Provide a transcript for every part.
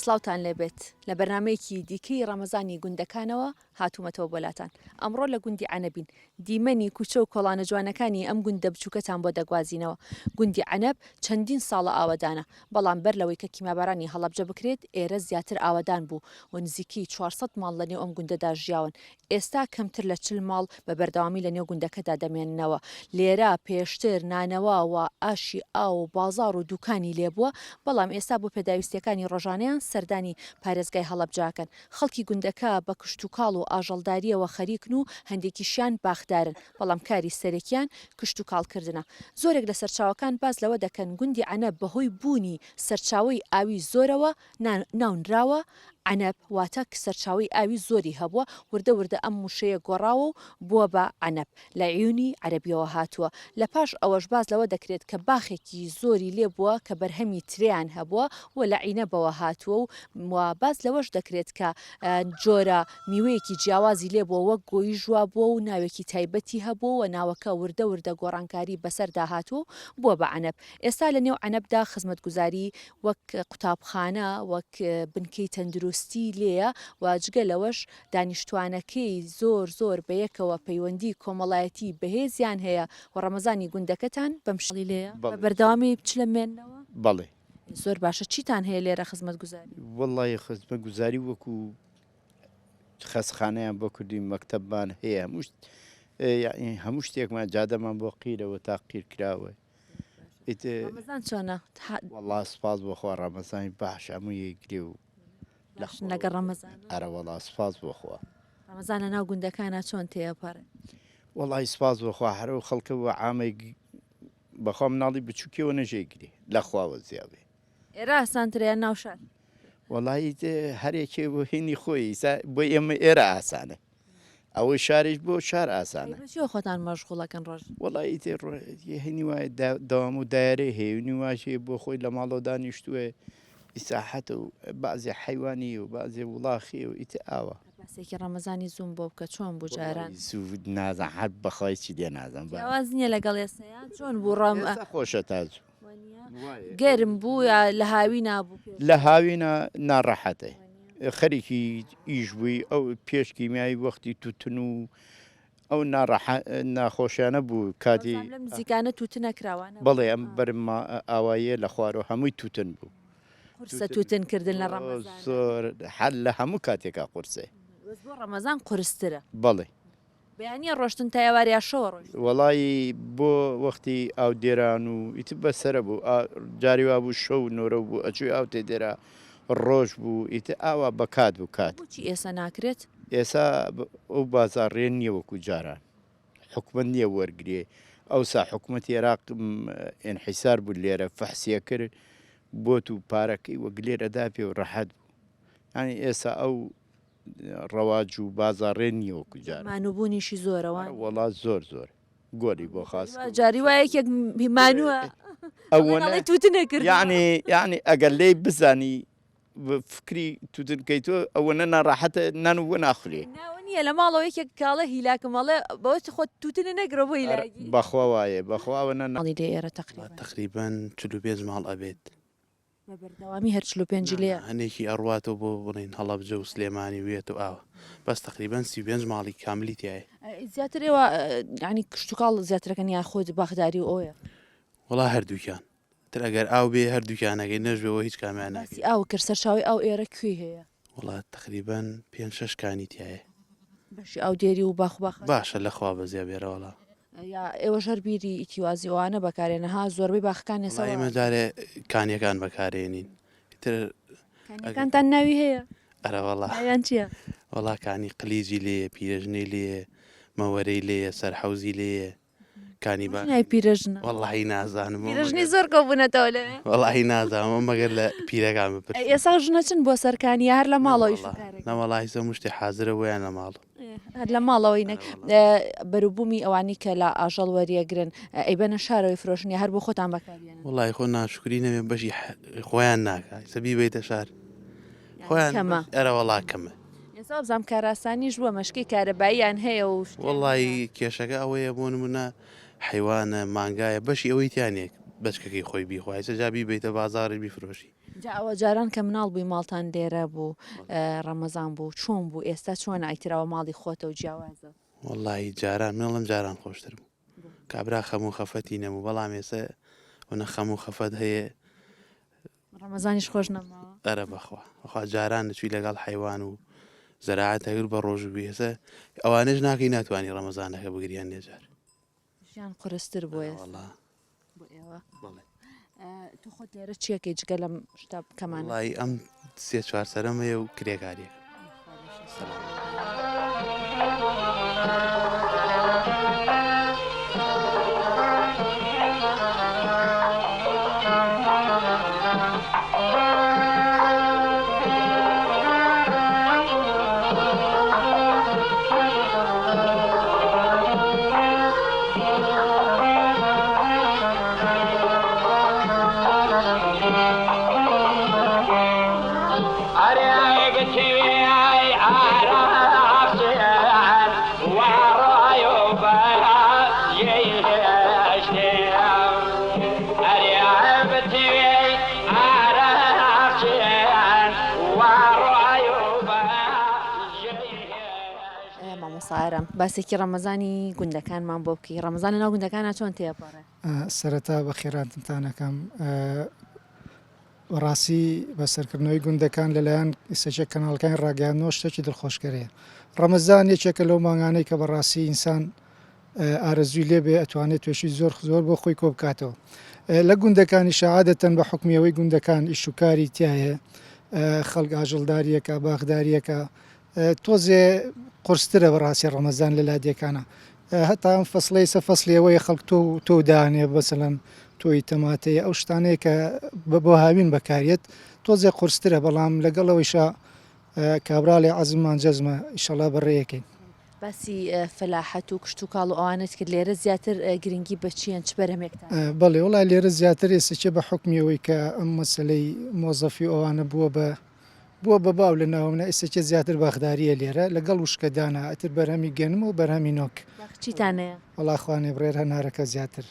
سڵاوتان لێبێت لە بەرنمەیەکی دیکەی ڕەمەزانی گوندەکانەوە هاتوومەتەوە بۆلاتان. ئەمڕۆ لە گوندی عەنەبین دیمەنی کوچە و کۆڵانە جوانەکانی ئەم گوندە بچووکەتان بۆ دەگوازینەوە. گوندی عەنەب چەندین ساڵە ئاوەدانە، بەڵام بەر لەوەی کە کیمابارانی هەڵەبجە بکرێت ئێرە زیاتر ئاوەدان بوو و نزیکی 400 ماڵ لە نێو ئەم گوندەدا ژیاون. ئێستا کەمتر لە 40 ماڵ بە بەردەوامی لە نێو گوندەکەدا دەمێننەوە. لێرە پێشتر نانەواوە ئاشی ئاو و بازاڕ و دوکانی لێبووە، بەڵام ئێستا بۆ پێداویستیەکانی ڕۆژانەیان سەردانی پارێزگای هەڵەبجاکەن. خەڵکی گوندەکە بە کشت و کاڵ و ئاژەڵداریەوە خەریکن و هەندێکیشیان باخدارن، بەڵام کاری سەرەکیان کشت و کاڵکردنە. زۆرێک لە سەرچاوەکان باز لەوە دەکەن گوندی عەنەب بەهۆی بوونی سەرچاوی ئاوی زۆرەوە ناونراوە. عەنەب واتە سەرچاوی ئاوی زۆری هەبووە، وردە وردە ئەم موشەیە گۆڕاوە و بووە بە عەنەب، لە عیونی عەرەبیەوە هاتووە. لە پاش ئەوەش باز لەوە دەکرێت کە باخێکی زۆری لێ بووە کە بەرهەمی تریان هەبووە و لە عینەبەوە هاتووە و باز لەوەش دەکرێت کە جۆرە میوەیەکی جیاوازی لێ بووە وەک گۆی ژوا بووە و ناوێکی تایبەتی هەبووە و ناوەکە وردە وردە گۆڕانکاری بەسەردا هاتووە بووە بە عەنەب. ئێستا لە نێو عەنەبدا خزمەتگوزاری وەک قوتابخانە وەک بنکەی تەندروستی لێیە و جگە لەوەش دانیشتوانەکەی زۆر بەیەکەوە پەیوەندی کۆمەڵایەتی بەهێزیان هەیە و ڕەمەزانی گوندەکەتان بەم شڵی لێیە بەردەوامی بچلەمێنەوە. بەڵێ زۆر باشە. چیتان هەیە لێرە خزمەتگوزاری؟ وەڵڵی خزمەتگوزاری وەکو خەسخانەیان بۆ کوردی مەکتەبمان هەیە، هەموو شتێکمان جادەمان بۆ قیرەوە تا قیر کراوە. ڕەمەزان چۆنە؟ وەڵڵا سوپاس بۆخوا ڕەمەزانی باش هەموو یەکگرێ و نەگەر ڕەمەزان. ئەرە وەڵا سوپاس بۆخوا. ڕەمەزان لە ناو گوندەکانە چۆن تێپەڕێ؟ وەڵی سوپاس بۆخوا هەرەوە خەڵکەوە عامەی بەخوا مناڵی بچووکەوە نەژێگری لەخواوە زیابێ. ئێرە ئاسانترەیە ناو شار؟ وەڵی هەرێکێ بۆ هێنی خۆی بۆ ئێمە ئێرە ئاسانە، ئەوەی شارێک بۆ شار ئاسانە. خۆتان مەشغوڵەکەن ڕۆژ؟ وەڵی هێنی وایە داوام و دایرەی هێونی واشێ بۆ خۆی لە ماڵەوە دانیشتووە ئیساحەتە و بازێ حیوانی و بازێ وڵاخی و ئیتە ئاوە. باسێکی ڕەمەزانی زوم بۆ بکە چۆن بوو جاران؟ نازان هەر بەخوای چی دێ نازان باواز نییە لەگەڵ ئێستەیە چۆن بوو ڕەم خۆشە تاجو گەرم بوو یا لە هاوی نابوو؟ لە هاوینە ناڕەحەتە خەریکی ئیش بووی ئەو پێشکیمیایی وەختی توتن و ئەو ناخۆشیانە بوو کاتی لەم نزیکانە توتن نەکراوانە؟ بەڵێ ئەم بەرم ئاواییە لە خوارەوە هەمووی توتن بوو. قورسە توتنکردن لە ڕەمەزان زۆر حەل لە هەموو کاتێکا قورسێ. بۆ ڕەمەزان قورسترە؟ بەڵێ. بەیانیە ڕۆشتن تا ئێواریا شەوە ڕۆژ؟ وەڵی بۆ وەختی ئاو دێران و ئیتر بەسرە بوو جاریوا بوو شەو نۆرە بوو ئەچوی ئاو تێ دێرا ڕۆژ بوو ئیتر ئاوا بەکات بوو کات. بۆچی ئێستا ناکرێت؟ ئێسا ئەو بازاڕێن نییە وەکو جاران، حکومت نییە وەرگێ ئەوسا حکوومەتی عێراق ئینحیسار بوو لێرە فەحسیە کرد بۆت و پارەکەی وەک لێرەدا پێ و ڕەحەت بوو. ینی ئێسا ئەو ڕەواج و بازاڕێن نییە وەکو جاران. مانوبوونیشی زۆرەوە؟ وڵات زۆر گۆری بۆ خاست جاری وایەکێک مانووە ئەوەی توتن نەکرد. یعنی ئەگەر لێ بزانی فکری توتنکەیتۆ ئەوەنە ناڕاحەتە نان و ناخولێ. نیە لە ماڵەوە یەکێک کاڵە هیلاکە ماڵێ بەوەی خۆت توتنە نەگرە بۆ هیلاکی. بەخوا وایە بەخواوە ناڵی دێ ئێرە تقریبان 45 ماڵ ئەبێت. بەردەوامی هەر 45 لێ هەنێکی ئەڕواتەوە بۆ بڵین هەڵەبجە و سلێمانی وێت و ئاوە بەس تقریبان 35 ماڵی کاملی تایە. زیاترەوە ینی کشت و کاڵ زیاترەکەن یا خۆت باخداری و ئەوە؟ وڵا هەردووکیان تر ئەگەر ئاو بێ هەردووکیانەکەی نەژبەوە هیچ کامیان ناکەی. ئاو کرد سەرچاوی ئەو ئێرە کوێ هەیە؟ وڵات تقریبان 5-6 کانی تایە. بەشی ئەو دێری و باخ باشە لەخوا بەزیا بێرەوەڵا. یا ئێوە ژەر بیری ئیتیوازیوانە بەکارێنەها زۆربەی باخەکان ێستا ئێمەجارێ کانیەکان بەکارێنین تر کانتان ناوی هەیە؟ ئەرەوەڵا یان چییە؟ وەڵا کانی قلیجی لێیە پیرەژنەی لێیە مەوەرەی لێیە سەرحەوزی لێیە کانی ناوی پیرەژنە؟ وەڵی نازانم پیرەژنی زۆر کۆبوونەتەوە لەوێ؟ وەڵی نازانم مەگەر لە پیرەکان بپرس. ئێستا ژنە چن بۆ سەرکانی هەر لە ماڵەوەی نەوەڵی هەموو شتێ حازرە ویان لە ماڵ هەر لە ماڵەوەی نەک بەروبوومی ئەوانی کە لە ئاژەڵ وەریەگرن ئەیبەنە شارەوەی فرۆشنی هەر بۆ خۆتان بەکارێن. وڵی خۆ ناشکری نەوێ بەشی خۆیان ناکات سەبی بێتە شار خۆیان ئەرە وڵا کەمە. ئێستا بزانام کاراسانیش بووە مەشکی کارەباییان هەیە و وڵی کێشەکە ئەوەیە بۆ نمونە حیوانە مانگایە بەشی ئەوەی تیانێک بەچکەکەی خۆی بیخوای سەجابی بیتە بازاڕی بیفرۆشی ئەوە جاران کە مناڵ بووی ماڵتان لێرە بوو ڕەمەزان بوو چۆن بوو ئێستا چۆن ئایتراوە ماڵی خۆتە و جیاوازە وەڵی جاران منڵم جاران خۆشتر بوو کابرا خەم و خەفەتی نەبوو بەڵام ێستا وەنە خەم و خەفەت هەیە ڕەمەزانیش خۆش نەماوە ئەرە بەخوا جاران نچوی لەگەڵ حیوان و زەراعەت هەگر بە ڕۆژ و بێسە ئەوانش ناکەی ناتوانانی ڕەمەزانەکە بگریان نێجار ژیان قورستر بۆ وەڵا بۆ ئێوە تو خۆت لێرە چیەکەی جگە لەم شتا کەمانە وڵی ئەم سێ چوار سەرەمەیە و کرێکاریەکە سارم باسێکی ڕەمەزانی گوندەکانمان بۆ بکەی ڕەمەزان لەناو گوندەکانە چۆن تێپەڕێ سەرەتا بە خێراتتانەکەم ڕاستی بە سەرکردنەوەی گوندەکان لەلایەن ئێستاچە کەناڵەکانی ڕاگەیاندنەوە شتێکی دڵخۆشکەرەیە ڕەمەزان یەکێکە لەو مانگانەی کە بەڕاستی ئینسان ئارەزووی لێبێ ئەتوانێت توێشی زۆر بۆ خۆی کۆ بکاتەوە لە گوندەکانی شەعادەتەن بە حکمیەوەی گوندەکان ئیشوکاری تایە خەڵک ئاژەڵداریەکە باغداریەکە تۆزێ قرسترە بەڕاستی ڕەمەزان لە لادیەکانە هەتا ئەم فەسڵی سە فەسلیەوەی خەڵک تۆ دانێ بەسەلەن تۆی تەماتەیە ئەو شتانەیە کە بۆ هاوین بەکارێت تۆزێ قرسترە بەڵام لەگەڵەوەیشە کابراڵی عەزممان جەزمە ئیشەڵا بەڕێیەکەین باسی فەلاحەت و کشت و کاڵ و ئەوانت کرد لێرە زیاتر گرنگی بەچیان چ بەرەمێکتان بەڵێ وڵای لێرە زیاتر ئێستاچێ بە حکمیەوەی کە ئەم مەسلەی مۆزەفی ئەوانە بووە بە باو لە ناومە ئێستاچێ زیاتر باخداریە لێرە لەگەڵ وشکەدانە ئەتر بەرهەمی گەنم و بەرهەمی نۆک چیتانەیە وڵاخوانێ بڕێر هەنارەکە زیاتر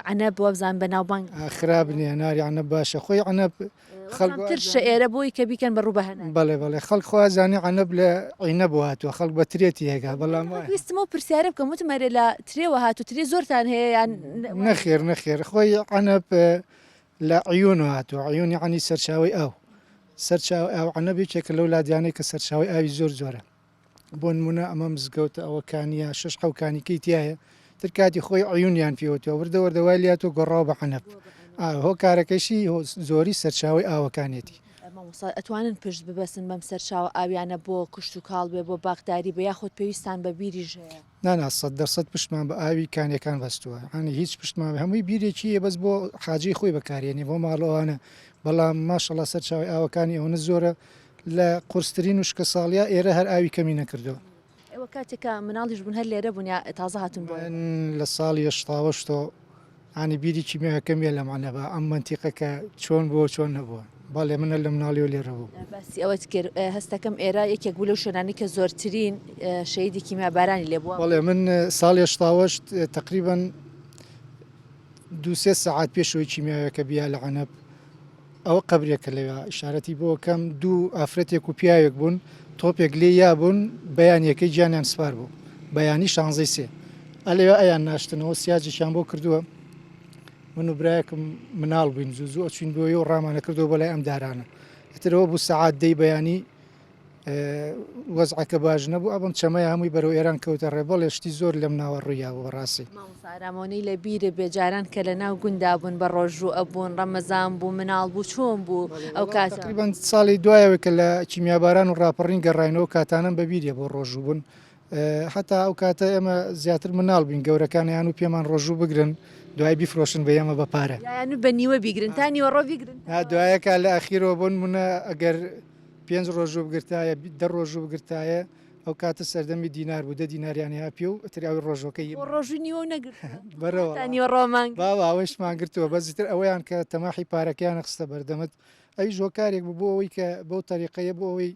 ئەنە بۆ بزان بە ناوبانگ خراپ نییە ناری عەنە باشە خۆی عەنەب ترشە ئێرە بۆی کە بیکەن بە ڕووبەهێنان بەڵێ خەڵک خوازانانی عەنەب لە عینە بۆ هاتووە خەڵک بە ترێتی هێگا بەڵام ویستمە و پرسیارە بکەم وتمەرێ لە ترێوە هاتو ترێ زۆرتان هەیە یان نەخێر خۆی عەنەب لە عیون هاتووە عیونی عەنی سەرچاوی ئاو سەرچاوی ئاو عەنەبێکێکە لەو لادیانەی کە سەرچاوی ئاوی زۆر زۆرە بۆ نمونە ئەمە مزگەوتە ئەوەکانیە شش حەوکانیکەی تایە تر کاتی خۆی عیونیان پێوتەوە وردەوەردەوای لاتۆ گۆڕاو بە عەنەب هۆ کارەکەشی زۆری سەرچاوی ئاوەکانێتی ئەتوانن پشت ببەسن بەم سەرچاو ئاویانە بۆ کشت و کاڵ بێ بۆ باغداری بە یاخود پێویستان بە بیریژ نانا 100% پشتمان بە ئاوی کانیەکان بەستووە هەنی هیچ پشتمان هەمووی بیرێکیە بەس بۆ حاجی خۆی بەکارێنی بۆ ماڵەوانە بەڵام ماشەڵا سەرچاوی ئاوەکانی ئەوەنە زۆرە لە قورسترین و شکە ساڵیا ئێرە هەر ئاوی کەمی نەکردەوە ئێوە کاتێکە مناڵیش بوون هەر لێرە بوون تازە هاتون بۆ لە ساڵی هەشتاوەشتۆ ئانی بیری کیمیاکەمیە لە مانەبە ئەم منتیقەکە چۆن بووە چۆن نەبووە باڵێ منە لە مناڵی و لێرە بوو باسی ئەوەت کرد هەستەکەم ئێرە یەکێک بوو لەو شوێنانی کە زۆرترین شەیدی کیمیابارانی لێ بووە بەڵێ من ساڵی هەشتاوەشت تقریباً 2-3 ساعات پێشەوەی کیمیاوەکە بیا لە عەنەب ئەوە قەبرێکە لەوێ ئیشارەتی بۆ کەم دوو ئافرەتێک و پیاوێک بوون تۆپێک لێ یابوون بەیانیەکەی گیانیان سپار بوو بەیانی 16 ئەلێوە ئەیان ناشتنەوە سیاجێکیان بۆ کردووە من و برایەکم مناڵ بووین زوو ئەچین بۆی و ڕامانە کردەوە بەلای ئەم دارانە ئەترەوە بوو سەعات دەی بەیانی وەزعەکە باش نەبوو ئەبم چەمەیە هەمووی بەرەو ئێران کەوتە ڕێبەڵێ شتی زۆر لەم ناوە ڕوویاوە بەڕاستی ئارامۆنی لە بیرە بێجاران کە لە ناو گوندا بوون بە ڕۆژوو ئەبوون ڕەمەزان بوو مناڵ بوو چۆن بوو ئەو کات تقریباً ساڵی دوایەوە کە لە کیمیاباران و ڕاپەڕین گەڕاینەوە کاتانم بەبیریە بۆ ڕۆژوو بوون حتا ئەو کاتە ئێمە زیاتر مناڵ بووین گەورەکانیان و پێمان ڕۆژوو بگرن دوای بیفرۆشن بە ئێمە بەپارە بە نیوە بیگرن تا نیوە ڕۆ بیگرن دوایەکە لە ئەخیرەوە بوون منە ئەگەر 5 ڕۆژوو بگرتایە 10 ڕۆژوو بگرتایە ئەو کاتە سەردەمی دینار بوو 10 دیناریانی هاپی و تراوی ڕۆژەکەی ڕۆژوی نیوە نەگرت بەرەوە نیوە ڕۆمانگ باوەشمان گرتووە بەزیتر ئەوەیان کە تەماحی پارەکەیان خستە بەردەمت ئەوی ژۆکارێک بوو بۆ ئەوەی کە بەو تەریقەیە بۆ ئەوەی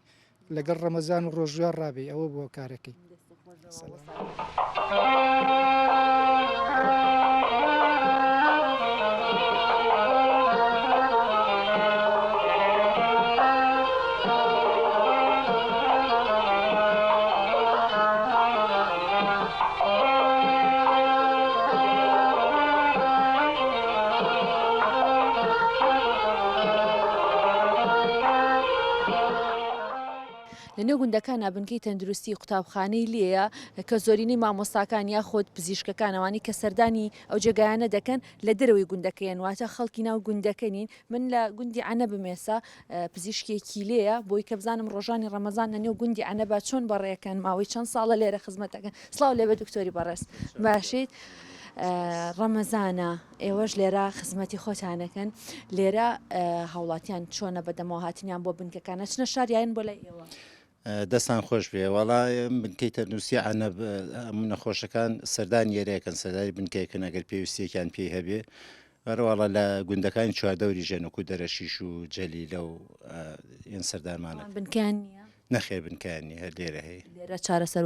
لەگەڵ ڕەمەزان و ڕۆژوار ڕابێ ئەوە بۆ کارەکەی لەنێو گوندەکانە بنکەی تەندروستی قوتابخانەی لێیە کە زۆرینەی مامۆستاکان یاخۆت پزیشکەکانەوانی کە سەردانی ئەو جێگایانە دەکەن لە دەرەوەی گوندەکەیان واتە خەڵکی ناو گوندەکەنین من لە گوندی عەنە بمێسا پزیشکێکی لێیە بۆی کە بزانم ڕۆژانی ڕەمەزان لەنێو گوندی عەنەبا چۆن بەڕێەکەن ماوەی چەند ساڵە لێرە خزمەتەکەن سڵاو لێ بە دکتۆری بەڕێز باشیت ڕەمەزانە ئێوەش لێرە خزمەتی خۆتانەکەن لێرە هاوڵاتیان چۆنە بەدەمەوە هاتنیان بۆ بنکەکانە چنە شاریان بۆ لای ئێوە دەستان خۆش بێ وەڵا بنکەی تەندروستی عەنە هەموو نەخۆشەکان سەردانی یێرەیەکەن سەردانی بنکەیەکن ئەگەر پێویستیەکیان پێی هەبێ وەڵا لە گوندەکانی چواردەوری ژێنەکو دەرەشیش و جەلیلە و ئێن سەردارمانە بنکیان نییە نەخێر بنکانی هەر لێرە هەیە لێرە چارەسەر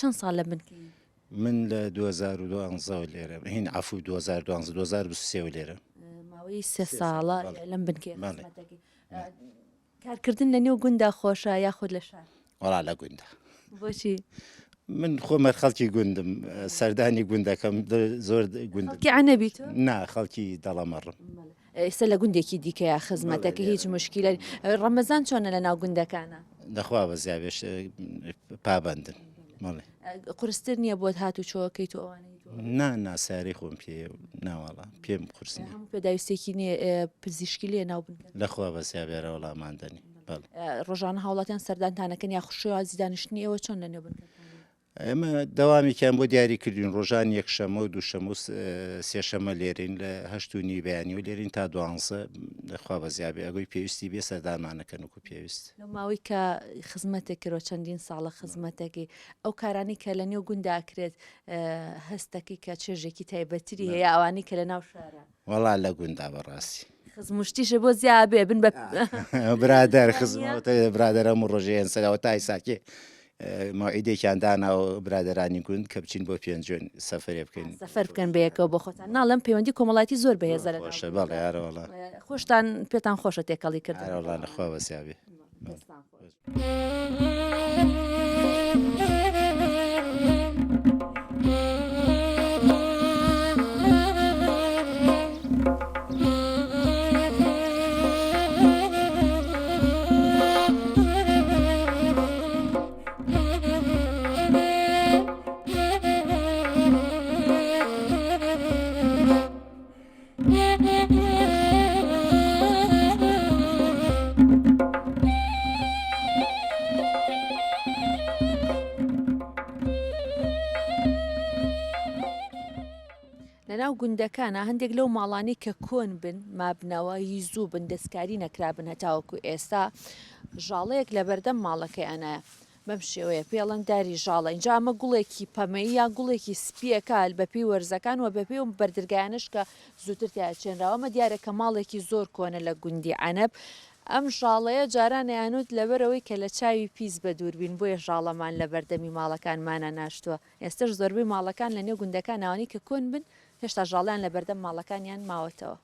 چەند ساڵ لە بنکەی من لە 2012 لێرە هین عفو 2012 2023 لێرە ماوەی 3 ساڵە لەم بنکێ کارکردن لە نێو گوندا خۆشە یاخود لە شار وەڵا لە گوندە بۆچی من خۆمە خەڵکی گوندم سەردانی گوندەکەم زۆر گوندکی عەنەبیت نا خەڵکی دەڵەمەڕم ئێستا لە گوندێکی دیکەیە خزمەتەکە هیچ مشکیلە ڕەمەزان چۆنە لە ناو گوندەکانە دەخوا بە زیابێش پابندن مەڵێ قورستر نییە بۆت هاتو چۆکەی تو ئەوانەی ناساری خۆم پێ ناوەڵە پێم قورسنی هەموو پێداویستێکی نیە پزیشکی لێ ناو بنکە لەخوا بە زیابێرە وەڵاماندنی ڕۆژانە هاوڵاتیان سەردانتانەکەن یا خوشێوازی دانیشتنی ئەوە چۆن لە نێو بنکە ئێمە دەوامیکیان بۆ دیاریکردین ڕۆژان یەکشەمە و دووشەمە و سێشەمە لێرین لە 8 بەیانی و لێرین تا 12 دەخوا بە زیابێ ئەگۆی پێویستی بێ سەردانمانەکەن وکو پێویست لەو ماوەی کە خزمەتێکەوە چەندین ساڵە خزمەتێکی ئەو کارانی کە لە نێو گونداکرێت هەستەکەی کە چێژێکی تایبەتری هەیە ئەوانی کە لە ناو شارە وەڵا لە گوندا بەڕاستی خزمشتیشە بۆ زیابێ بن بە برادەر خزمەوە برادەرە و ڕۆژەیەن سەراوە تای ساکێ ماعیدێکیان داناوە برادەرانی گوند کە بچین بۆ پێنجۆن سەفرێ بکەین سەفەر بکەن بەیەکەوە بۆ خۆتان ناڵم پەیوەندی کۆمەڵاتی زۆر بەهێزە لە خۆشە بەڵێ یارەوەڵا خۆشتان پێتان خۆشە تێکەڵی کردن وەڵا نەخوا بە زیابێ لەناو گوندەکانە هەندێک لەو ماڵانی کە کۆن بن مابنەوەی زوو بن دەستکاری نەکرابن هەتاوەکو ئێستا ژاڵەیەک لە بەردەم ماڵەکەیانە بەم شێوەیە پێڵەن داری ژاڵە اینجا ئەمە گوڵێکی پەمەی یا گوڵێکی سپیەکال بەپی وەرزەکان و بەپێ و بەردرگایانش کە زووتر تیاچێنراوەمە دیارە کە ماڵێکی زۆر کۆنە لە گوندی عەنەب ئەم ژاڵەیە جارانیانوت لەبەرەوەی کە لە چاوی پیس بە دووربین بۆیە ژاڵەمان لە بەردەمی ماڵەکانمانە ناشتووە ئێستش زۆربەی ماڵەکان لە نێو گوندەکان ناوانی کە کۆن بن هێشتا ژاڵیان لە بەردەم ماڵەکانیان ماوەتەوە.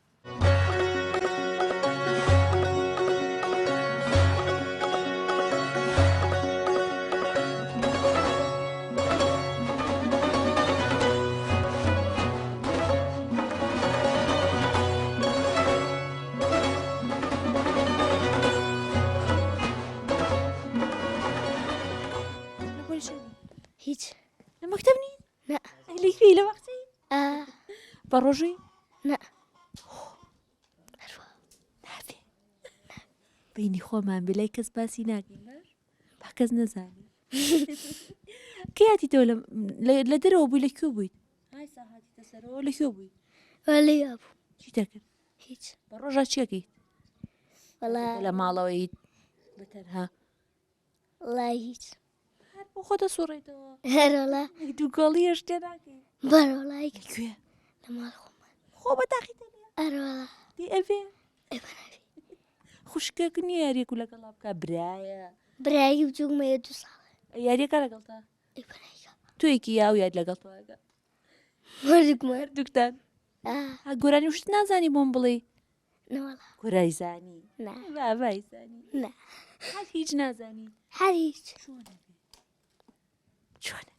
هیچ لە مەکتەبنی؟ لا لەکوێی لە وەختی؟ بە ڕۆژووی؟ لا نابێ بینی خۆمان بلای کەس باسی ناکەین با کەس نەزانێ کە یاتیتەوە لە دەرەوە بووی لەکوێ بوویت؟ هاتیتە سەرەوە لەکوێ بووی؟ ولی ابو چی دەکرد؟ هیچ بە ڕۆژە چیەکەیت؟ ولا لە ماڵەوەیت بەتەنها والله هیچ بۆ خۆتە سوڕێتەوە هر ولا دووگەڵی هێشتێ ناکەین بر ولا لەکوێ؟ لما الخمر خۆ بە تاقیتە هر ولا دی ئەوێ ابن خوشکێک نییە یاریەک و لەگەڵا بکە برایە براي وجوك ما يدو صار یاریەکە لەگەڵتا ابن توێکی یا و یاد لەگەڵ تۆگە مرق مر دوکتان اه گۆرانی شت نازانی بۆم بڵێ لا والله گۆرای زانی لا بابای زانی لا هیچ نازانی هیچ چۆنە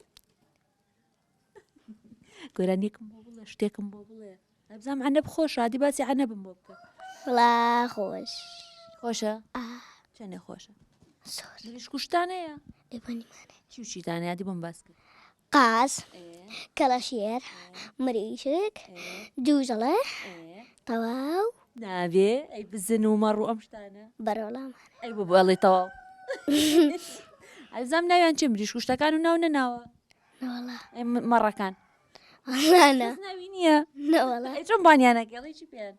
گۆرانیەکم بۆ بڵێ شتێکم بۆ بڵێ ئەبزانام عەنەب خۆشە عادی باسی عەنەبم بۆ بکە والله خوش خۆشە اه چەندێ خۆشە زۆر دریش کوشتانەیە ئێبانیمانێ چی و چیتانەیە دی بۆم باس کرد قاز کەلەشێر مریشک جوژەڵێ تەواو ناوێ ئەی بزن و مەڕ و ئەم شتانە بەرەوەڵام ئەی بۆ بەڵێ تەواو ئەزام ناویان چێ مریش کوشتەکان و ناو نەناوە نەوەڵا ئەی مەڕەکان ئەڵانە ناوی نییە نەوەڵا ئەی چۆن بانیانەکە ئەڵێ چی پێیان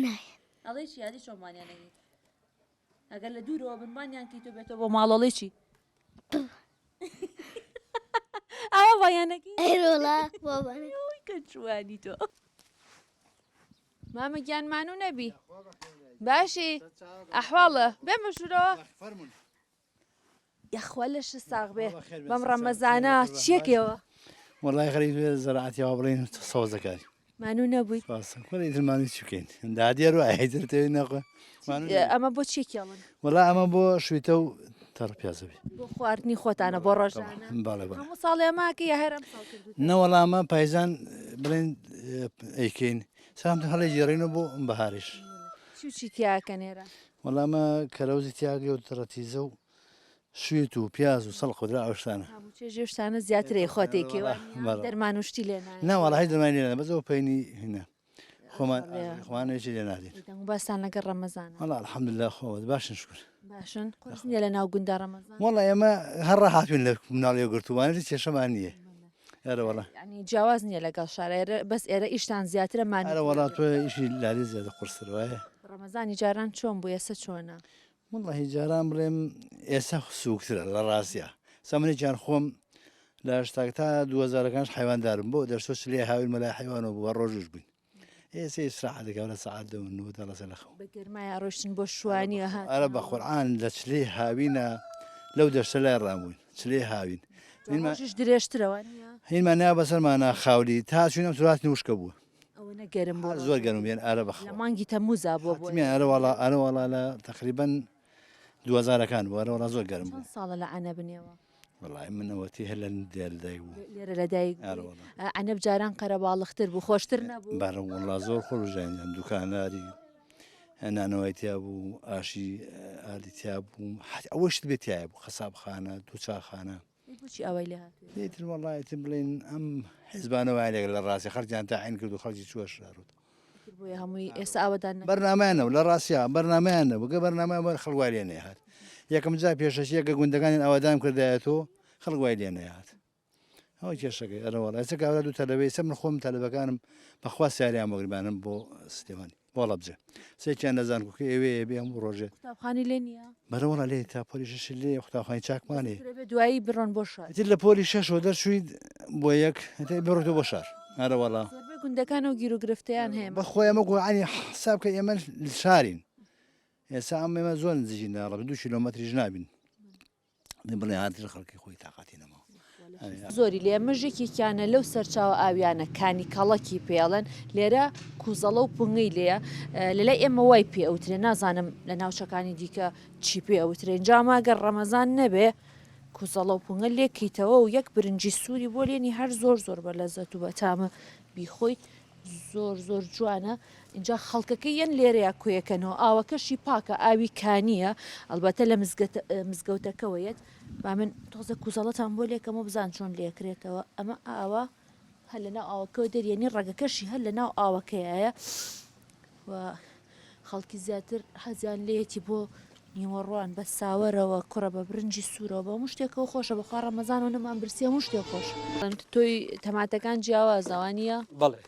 نایە ئەڵێ چی یادی چۆن بانیانەکەی ئەگەر لە دوورەوە بنبانیان کەی تۆ بێتەوە بۆ ماڵەڵێ چی ئەوە بایانەکەی ئەیڕۆڵا بۆبانێ کە جوانی تۆ مامە گیانمان و نەبی باشی ئەحواڵە بێمە ژوورەوە یەخوا لەش ساغ بێ بەم ڕەمەزانە چیەکەوە والله خەریک زەراعەتیەوە بڵێن سەوزەکاری مانوو نەبووی خۆی دڵمانی چ بکەین دادیێر و ئاهیتر تێ نەخۆ ئەمە بۆ چێکیڵن وڵا ئەمە بۆ شوێتە و تەڕ پیازەبی بۆ خواردنی خۆتانە بۆ ڕۆژانە باڵێ باڵێ هەموو ساڵی ئەماکە یا هەرم ساڵ کردو نەوەڵامە پایزان بڵێن ئەیکەین سامتە هەڵێ جێڕینە بۆ بەهارش چی و چی تیاکە نێرە وەڵامە کەرەوزی تیاگە و تڕەتیزە و شوێت و پیاز و سەڵ خودرا ئەوشتانە هەموو چێژێ شتانە زیاترەی خۆتێکەوە بەڵێ. دەرمان وشتی لێنان ناوەڵ هەی دەمانی لێنە بەزەوە پەینی هینە خۆمانێکی لێ نادێن دەنگ باستان لەگەڕ ڕەمەزانە وەڵا الحەمدلله خۆوەت باشن شکر باشن قرس نییە لە ناو گوندا ڕەمەزان وەڵا ئێمە هەڕە هاتوین لە مناڵی گرتووانێتی کێشەمان نییە ئەرە وەڵا ینی جیاواز نییە لەگەڵ شارێرە بەس ئێرە ئیشتان زیاترە مان ئەرە وەڵا تۆ ئیشی لالی زیادە قورسر وایە ڕەمەزانی جاران چۆن بوو ئێستا چۆنە وڵی جاران بڵێم ئێستا سووکترە لە ڕاستە سەمنێکیان خۆم لە شتاک تا 2000کانش حیواندارم بۆ دەرسۆ لێ هاوین مەلای حیوانەوە بووە ڕۆژش بووین ئێستا ئیسراحەتەکە لە سەعات دەونەوە لەسە لەخەوە بە گرمای ڕۆشتن بۆ شوانی هات ئەرە بە قورعان لە چلێ هاوینە لەو دەرسە لای ڕامبووین چلێ هاوین ڕۆژش درێژترەوە نیە هینمان نیا بەسەرمانە خاولی تا چوینەم سوراتی وشکە بووە ئەوە نەگەرم بۆ زۆر گەرم بێن ئارە بەخ لە مانگی تەموزا بۆ بۆ ئەرە وڵا لە تقریبان 2000کان بوو ئەرە وڵا زۆر گەرم بوو چەند ساڵە لە عەنە بنێەوە وڵی منەوەتی هەر لە دێلدای بوو لێرە لەدایک عەنە جاران قەرەباڵختر بوو خۆشتر نەبوو بارە وڵا زۆر خۆشژیان دوکاناری نانەوەی تیا بوو ئاشی ئالیتیا بوو ئەوەشت بێتیایە بوو خەسابخانە دووچاخانە بچی ئەوەی لێ هات دێتر وڵایەتی بڵێن ئەم حیزبانەوە لێک لە ڕاستی خەرجیان تا عین کرد و خەڵکی چوە شارود بۆیە هەمووی ئێستا ئەوەدان بەرنمایانەوە لە ڕاستیا بەرنمایانە بگە بەرنامای بەر خەڵوای لێ نەهات یەکەم جا پێشەشیەکە گوندەکانیان ئەوەدام کردایەتەوە خەڵگوای لێ نەهات ئەوە کێشەکەی ئەرەوەڵ ئێستا کاورە دوو تەلەبەی سە من خۆم تەلەبەکانم بەخوا سیاریان بۆگربانم بۆ سلێمانی بۆ لەبجێ سێکیان نەزان کوکە ئێوێ بێ هەموو ڕۆژێ قوتابخانی لێ نییە بەرەوەڵە لێ تا پۆلیشش لێ قوتابخانەی چاکمانێ دوایی بڕۆن بۆ شار تر لە پۆلی شەشەوە دەرچوویت بۆ یەک بڕۆیتەوە بۆ شار ئەرەوەڵا گوندەکان و گیر و گرفتیان هەیە بە خۆی ئەمە گوڵانی حساب کە ئێمە شارین ئێستا ئەم ئێمە زۆر نزیژین ناڕە 2 کیلۆمەتریش نابین بڵێ هاتر خەڵکی خۆی تااقاتی نەماوە زۆری لێ مژێکێکیانە لەو سەرچاو ئاویانە کانی کەڵکی پێڵەن لێرە کوزەڵە و پنگەی لێە لەلای ئێمە وای پێ ئەوترێ نازانم لە ناوچەکانی دیکە چی پێ ئەوترێن جاماگەر ڕەمەزان نەبێ کوزەڵە و پنگە لێکیتەوە و یەک برنجی سووری بۆ لێنی هەر زۆر بە لەزەت و بەتامە بیخۆیت زۆر جوانە اینجا خەڵکەکە یەن لێرەیە کوێەکەنەوە ئاوەکەشی پاکە ئاوی کانیە ئەلبەتە لە مزگەوتەکەوەیەت با من تۆزە کوزەڵەتان بۆ لێکەمە بزان چۆن لێکرێتەوە ئەمە ئاوە هەر لە ناو ئاوەکەەوە دەریێنی ڕێگەکەشی هەر لە ناو ئاوەکەیە و خەڵکی زیاتر حەزیان لێتی بۆ نیوەڕوان بە ساوەرەوە کوڕە بە برنجی سوورەوە بە شتێکەوە خۆشە بەخوا ڕەمەزان و نەمان برسیە شتێک خۆش تۆی تەماتەکان جیاوازەوانیە بەڵێ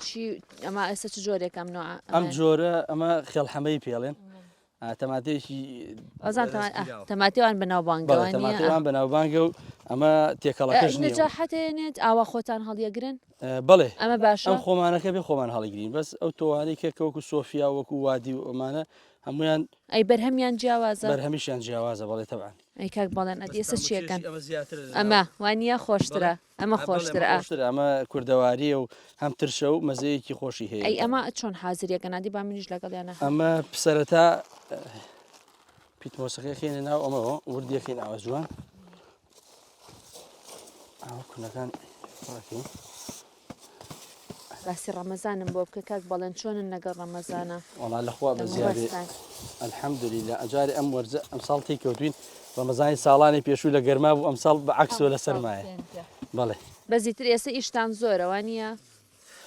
چی ئەمە ئێستا چ جۆرێکم نوع ئەم جۆرە ئەمە خێڵحەمەی پێڵێن تەماتێکی ئەزان تەماتیوان بەناوبانگەوان بەناوبانگە و ئەمە تێکەڵەکەش نەجاحەتێنێت ئاوا خۆتان هەڵیەگرن بڵێ ئەمە باشە ئەم خۆمانەکە بێ خۆمان هەڵیگرین بەس ئەو تۆوانەی کە وەکو سۆفیا وەکو وادی و ئەمانە هەمویان ئەی بەرهەمیان جیاوازە بەرهەمیشیان جیاوازە بەڵێ تەبعان ئەی کاک بەڵێن ئەدی ئێستا چیەکەن ئەمە وانە خۆشترە ئەمە خۆشترە ئەمە کوردەواریە و هەم ترشە و مەزەیەکی خۆشی هەیە ئەی ئەمە چۆن حازریەکە نادی با منیش لەگەڵیانە ئەمە پسەرەتا پیتمۆسەکەی خێنە ناو ئەمەوە وردیەکەی ناوە جوان ئەو کونەکان باسی ڕەمەزانم بۆ بکە کاک بەڵێن چۆنن لەگەڵ ڕەمەزانە وەڵا لەخوا بە زیادێ الحەمدولله ئەجارێ ئەم وەرزە ئەمساڵ تێکەوتوین ڕەمەزانی ساڵانی پێشوو لە گەرما بوو ئەمساڵ بەعەکسەوە لەسەرمایە بەڵێ بەزیتر ئێستا ئیشتان زۆرەوە نییە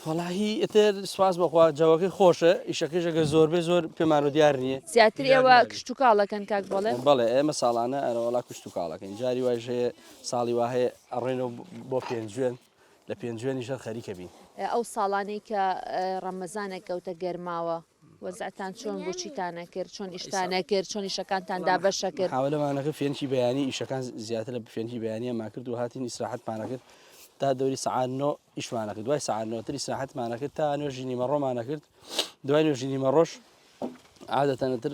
وەڵاهی ئتر سواز بەخوا جاوەکەی خۆشە ئیشەکەیشەکە زۆربەی زۆر پێمان و دیار نییە زیاتر ئێوە کشت و کاڵەکەن کاک بڵێن بەڵێ ئێمە ساڵانە ئەرەوەڵا کوشت و کاڵەکەین جاری وایش هەیە ساڵی وا هەیە ئەڕێنەوە بۆ پێنجوێن لە پێنجوێنیشە خەریکە بین ئەو ساڵانەی کە ڕەمەزانە کەوتە گەرماوە وەزعتان چۆن بۆ چیتانە کرد چۆن ئیشتانە کرد چۆن ئیشەکانتاندا بەشە کرد حاولەمانەکە فێنکی بەیانی ئیشەکان زیاتر لە فێنکی بەیانیە ما کرد و هاتین ئیسراحەتمانە کرد تا دەوری سەعاتنۆ ئیشمانە کرد دوای سەعاتنەوەتر ئیسراحەتمانە کرد تا نوێژی نیمەڕۆمانە کرد دوای نوێژی نیمەڕۆژ عادەتەنەتر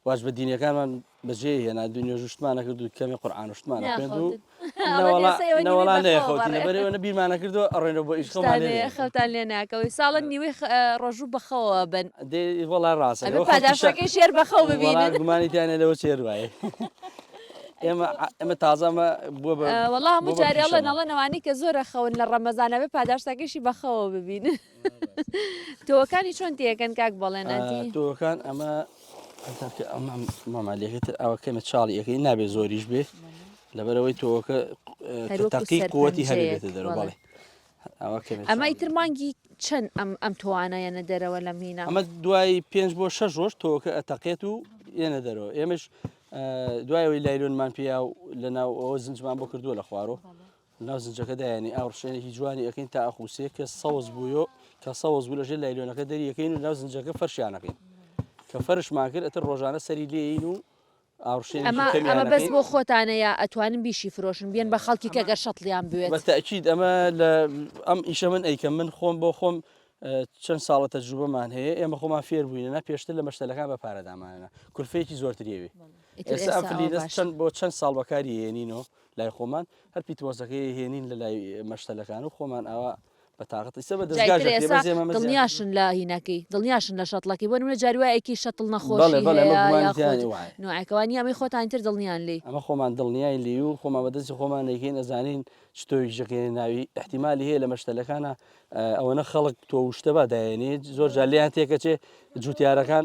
واجبە دینیەکانمان بەجێ هێنا دوی نوێژشتمانە کرد و کەمی قورئان شتمانە خوێند و نەوەڵا نەیەخەوتی لەبەرەوە بیرمانە کردەوە ئەڕێنەوە بۆ ئیشخۆمانێ خەوتان لێ ناکەوەی ساڵە نیوەی ڕۆژوو بەخەوە بن وەڵا ڕاستە پاداشەکەی شێر بەخەو ببینن گومانی تیانە لەوە چێر وایە ئێمە تازەمە بووە وەڵا هەموو جارێڵە نەڵەنەوانی کە زۆرە خەون لە ڕەمەزانە بێ پاداشتەکەشی بەخەوە ببین تۆوەکانی چۆن تێەکەن کاک بەڵێنەتی تۆەکان ئەمە مامالێکتر ئەوە کەمە چاڵی یەکەی نابێت زۆریش بێ لەبەرەوەی تۆوەکە تەقی قوتی هەبێتە دەرەوە بەڵێ ئەمە ئیتر مانگی چەند ئەم توانایەنە دەرەوە لە مینە ئەمە دوای 5 بۆ 6 ڕۆژ تۆکە ئەتەقێت و یەنە دەرەوە ئێمەش دوایەوەی لایلۆنمان پێیا و لەناو ئەوە زنجمان بۆ کردووە لە خوارۆ ناو زنجەکەدا ینی ئاڕشێنێکی جوانی ئەەکەین تا ئەخوسێ کە سەوز بوویۆ کە سەوز بوو لەژێر لایلۆنەکە دەری یەکەین و ناو زنجەکە فەرشیانەکەین کە فەرشمان کرد ئەتر ڕۆژانە سەری لێین و ئەمە بەس بۆ خۆتانەیە ئەتوانن بیشی فرۆشن بێن بە خەڵکی کە گەر شەتڵیان بوێت بەتەکید ئەمە لە ئەم ئیشە من ئەیکەم من خۆم بۆ خۆم چەند ساڵە تەجروبەمان هەیە ئێمە خۆمان فێر بووینە پێشتر لە مەشتەلەکان بە پارەدامانە کورفەیەکی زۆرتریەوێ ئێستا ئەم فلیدەست چەند بۆ چەند ساڵ بەکاری هێنینەوە لای خۆمان هەر پیتۆزەکەی هێنین لە لای مەشتەلەکان و خۆمان ئەوە بەتاقەت ئێستا بە دڵنیاشن لە هینەکەی دڵنیاشن لە شەتڵەکەی بۆ نمونە جاروایەکی شەتڵ نەخۆشی نوعەکەوانی ئەمەی خۆتانتر دڵنیان لێ ئەمە خۆمان دڵنیای لێ و خۆمان بەدەستی خۆمان نەکەین ئەزانین شتۆی ژەکەی ناوی احتیمالی هەیە لە مەشتەلەکانە ئەوەنە خەڵک تۆ شتە بەدایێنێت زۆر جار لیان تێکەچێ جوتیارەکان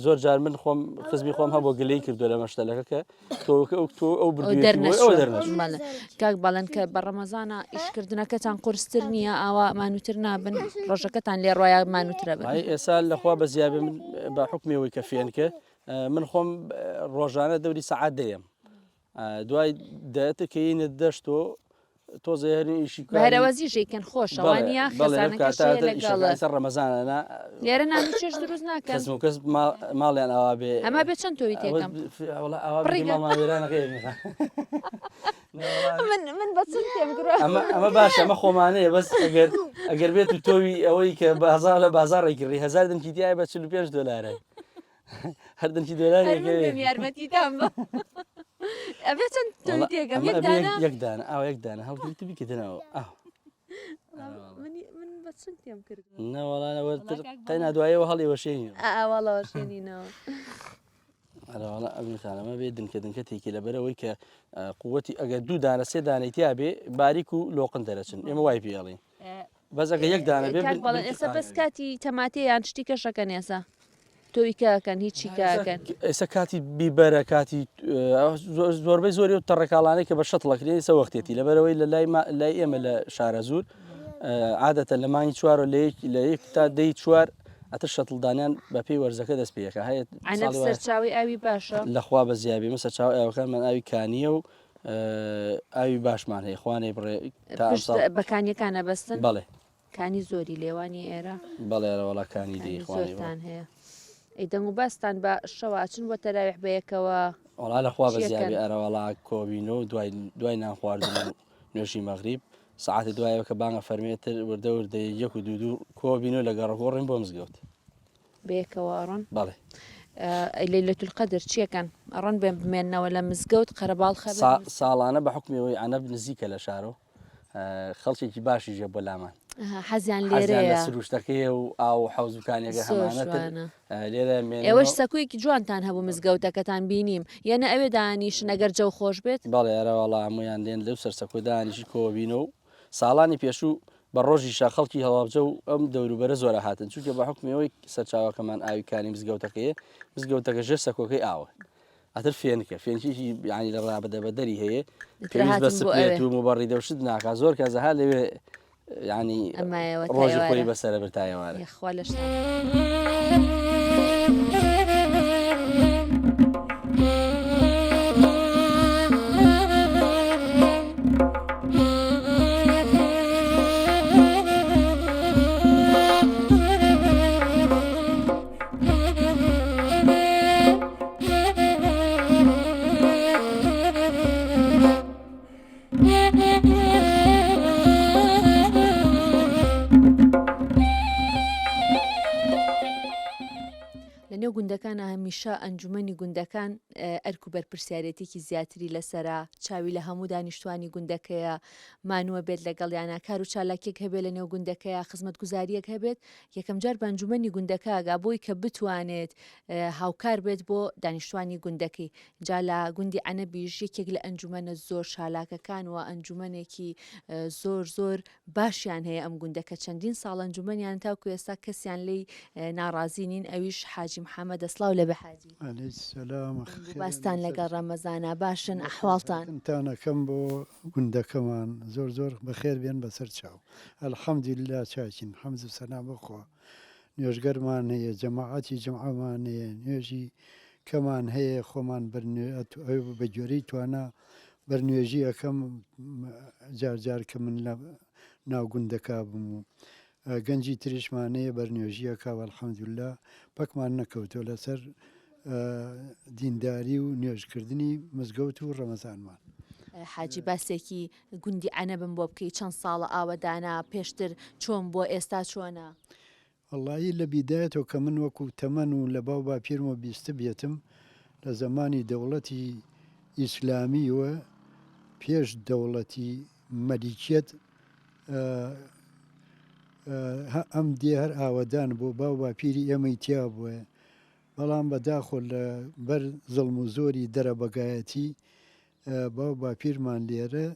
زۆر جار من خۆم خزمی خۆم هەبوو گلەی کردو لە مەشتەلەکە کە تۆ ئەو دەرنەوە کاک بەڵێن کە بە ڕەمەزانە ئیشکردنەکەتان قورستر نییە ئاوا مانوتر نابن ڕۆژەکەتان لێ ڕۆیە مانوترە بن ئێستا لەخوا بە زیابێ من بە حکمەوەی کە فێنکە من خۆم ڕۆژانە دەوری سەعات دەیەم دوای دەتە کەینە دەشتۆ تۆزە هەرنی ئیشی هەرەوەزی ژێکن خۆشەوانە خێزانەکە ڕەمەزانە لێرە نان چێش دروست ناکەن کەس ماڵیان ئەوا بێ ئەمە بێت چەند تۆی تێکەم من بەچەند تێم ئەمە باشە ئەمە خۆمانەیە بەس ئەگەر بێت و تۆوی ئەوەی کە بازار لە بازاڕی کڕی 1000 دەنکی دیای بە 45 دلارە هەر دەنکی دلاری یارمەتیدام بە ئەبێ چەند تۆی تێکەم یەکدانە ئاو یەکدانە هەڵگرتی بیکردنەوە من بەچەند تێم کرد نەوەڵانەوە قەینا دوایەوە هەڵی وەشێنی ئاواڵەوەشێنینەوە ئەوڵە ئەمەخانەمە بێ دنکە دنکە تێکی لەبەرەوەی کە قووەتی ئەگەر دوو دانە سێ دانەیتیا بێ باریک و لۆقن دەرەچن ئێمە وای پێڵین بەس ئەگە یەک دانە بێ بەڵێن ئێستا بەس کاتی تەماتەیان شتی کەشەکەن ئێستا تۆی کاکەن هیچی کاکەن ئێستا کاتی بیبەرە کاتی زۆربەی زۆری و تەڕێکاڵانەی کە بە شەتڵەکرێن ئێستا وەختێتی لەبەرەوەی لە لای ئێمە لە شارە زور عادەتە لە مانگی چوارە لە یەک تا دەی چوار ئەتر شەتڵدانیان بە پێی وەرزەکە دەست پێەکە هەیە سەرچاوی ئاوی باشە لەخوا بە زیابی مەسە چاو ئەوەکانمان ئاوی کانیە و ئاوی باشمان هەیە خوانەی بڕێ بەکانیەکانە بەستن بەڵێ کانی زۆری لێوانی ئێرە بەڵێرەوەڵاکانی دی زۆرتان هەیە ئەی دەنگ و باستان بە شەواچن بۆ تەراویح بەیەکەوە وڵا لەخوا بە زیابی ئەرەوەڵا کۆبینەوە دوای نانخواردن و نوێژی مەغریب ساعتی دوایەوە کە بانگە فەرمێتر وردە وردەی یەک و دوو کۆبینەوە لە گەڕەگۆڕین بۆ مزگەوت بەیەکەوە ئەڕۆن بەڵێ لەیلەتول قەدر چیەکەن ئەڕۆن بێن بمێننەوە لە مزگەوت قەرەباڵ ساڵانە بە حکمەوەی عەنەب نزیکە لە شارۆ خەڵکێکی باشی ژە بۆ لامان حەزیان لێرەیە سروشتەکەی و ئاو حەوزەکانێکە هەمانەتر لێرە ئێوەش سەکویەکی جوانتان هەبوو مزگەوتەکەتان بینیم یەنە ئەوێ دانیشن ئەگەر جەو خۆش بێت بەڵێ ئەرەوەڵا هەمویان لێن لەو سەر سەکۆی دانیشی کۆبینە و ساڵانی پێشوو بە ڕۆژیشا خەڵکی هەڵابجە و ئەم دەوروبەرە زۆرە هاتن چونکە بە حکمەوەی سەرچاوەکەمان ئاویکانی مزگەوتەکەیە مزگەوتەکە ژێر سەکۆکەی ئاوە ئەتر فێنکە فێنکیشی ینی لە ڕابەدەبەدەری هەیە پێویست بە سپێت و مۆبەڕی دەوشت ناکا زۆر کەزەها لەوێ ینی ڕۆژی خۆی بەسەرە برتایەوانە خوا لە شان. لە نێو گوندەکانە هەمیشە ئەنجومەنی گوندەکان ئەرک و بەرپرسیارەتێکی زیاتری لەسرە چاوی لە هەموو دانیشتوانی گوندەکەیە مانووە بێت لەگەڵیانە کار و چالاکێک هەبێت لە نێو گوندەکەیە خزمەت گوزاریەک هەبێت یەکەم جار بە ئەنجومەنی گوندەکەگا بۆی کە بتوانێت هاوکار بێت بۆ دانیشتوانی گوندەکەی جا لە گوندی عەنەبیش یەکێک لە ئەنجومەنە زۆر شالاکەکان و ئەنجومەنێکی زۆر باشیان هەیە ئەم گوندەکە چەندین ساڵ ئەنجومەنیان تاکو ئێستا کەسیان لی ناڕازی نین ئەویش حاجی محەممەد ئەسلااو لە بەحاجی باستان لەگەڵ ڕەمەزانە باشن ئەحواڵتان تانەکەم بۆ گوندەکەمان زۆر بەخێر بێن بەسەر چاو ئەلحەمدولیلا چاچین حەمد و سەنا بخوا نوێژگەرمان هەیە جەماعەتی جەمعەمان هەیە نوێژی کەمان هەیە خۆمان بە گوێرەی توانە بەرنوێژی ئەەکەم جارجار کە من لە ناو گوندەکە بووم و گەنجی تریشمانەیە بەرنوێژیەکە ئەلحەمدولیلا پەکمان نەکەوتۆ لەسەر دینداری و نوێژکردنی مزگەوت و ڕەمەزانمان. حاجی باسێکی گوندی عەنەبم بۆ بکەی چەند ساڵە ئاوەدانا پێشتر چۆن بۆ ئێستا چۆنە؟ وەڵایی لە بیدایەتەوە کە من وەکو تەمەن و لە باو باپیرمەوە بیستە بێتم لە زمانی دەوڵەتی ئیسلامیوە پێش دەوڵەتی مەلیکیەت ئەم دێ هەر ئاوەدان بۆ باو باپیری ئێمەی تیا بووە بەڵام بەداخۆ لە بەر زڵم و زۆری دەرەبەگایەتی باو باپیرمان لێرە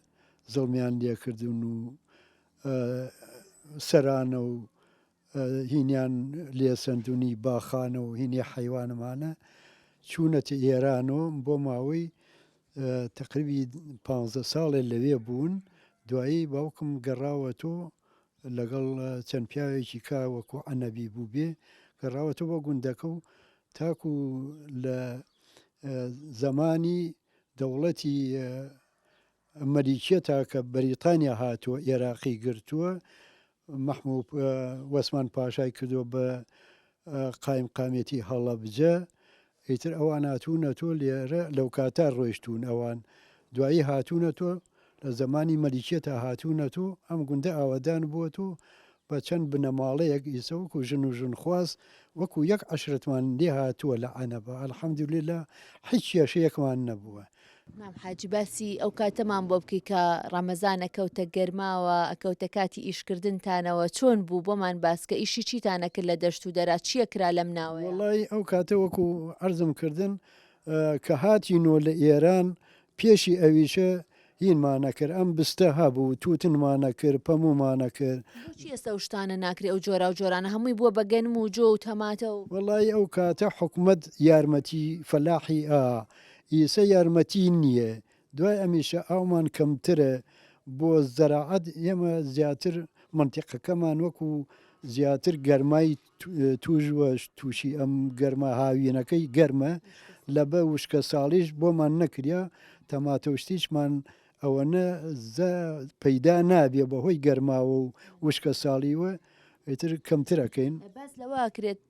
زڵمیان لێکردن و سەرانە و هینیان لێسەندونی باخانە و هینی حەیوانمانە چوونەتە ئێرانەوە بۆ ماوەی تقریبی 15 ساڵێ لەوێ بوون دوایی باوکم گەڕاوەتۆ لەگەڵ چەند پیاوێکی کا وەکو عەنەبی بوو بێ گەڕاوەتە بۆ گوندەکە و تاکو لە زمانی دەوڵەتی مەلیکیەتە کە بەریتانیا هاتووە عێراقی گرتووە مەحموود وەسمان پاشای کردووە بە قایمقامێتی هەڵەبجە ئیتر ئەوان هاتوونەتۆ لێرە لەو کاتە ڕۆیشتون ئەوان دوایی هاتوونەتۆ لە زمانی مەلیکیەتە هاتوونەتۆ ئەم گوندە ئاوەدان بووەتۆ بە چەند بنەماڵەیەک ئیسە وەکو ژن و ژنخواست وەکو یەک عەشرەتمان لێ هاتووە لە عەنەبە ئەلحەمدولیلا هیچ کێشەیەکمان نەبووە. حاجی باسی ئەو کاتەمان بۆ بکەی کە ڕەمەزان ئەکەوتە گەرماوە ئەکەوتە کاتی ئیشکردنتانەوە چۆن بوو بۆمان باسکە ئیشی چیتانە کرد لە دەشت و دەرا چییە کرا لەم ناوە؟ وەڵی ئەو کاتە وەکو عەرزم کردن کە هاتینۆ لە ئێران پێشی ئەویشە هینمانە کرد ئەم بستە هەبوو تووتنمانە کرد پەمومانە کرد چی ئێستا شتانە ناکرێ ئەو جۆرە و جۆرانە هەمووی بووە بە گەنم و جۆ و تەماتە و وەڵی ئەو کاتە حکومەت یارمەتی فەلاحی ئیسە یارمەتی نییە دوای ئەمیشە ئەومان کەمترە بۆ زەراعەت ئێمە زیاتر منتیقەکەمان وەکو زیاتر گەرمای توژوە تووشی ئەم گەرمە هاوینەکەی گەرمە لە بە وشکە ساڵیش بۆمان نەکریا تەماتەشتیشمان ئەوەنە پەیدا نابێ بەهۆی گەرماوە و وشکە ساڵیوە ئیتر کەمترەکەین باس لەوە کرێت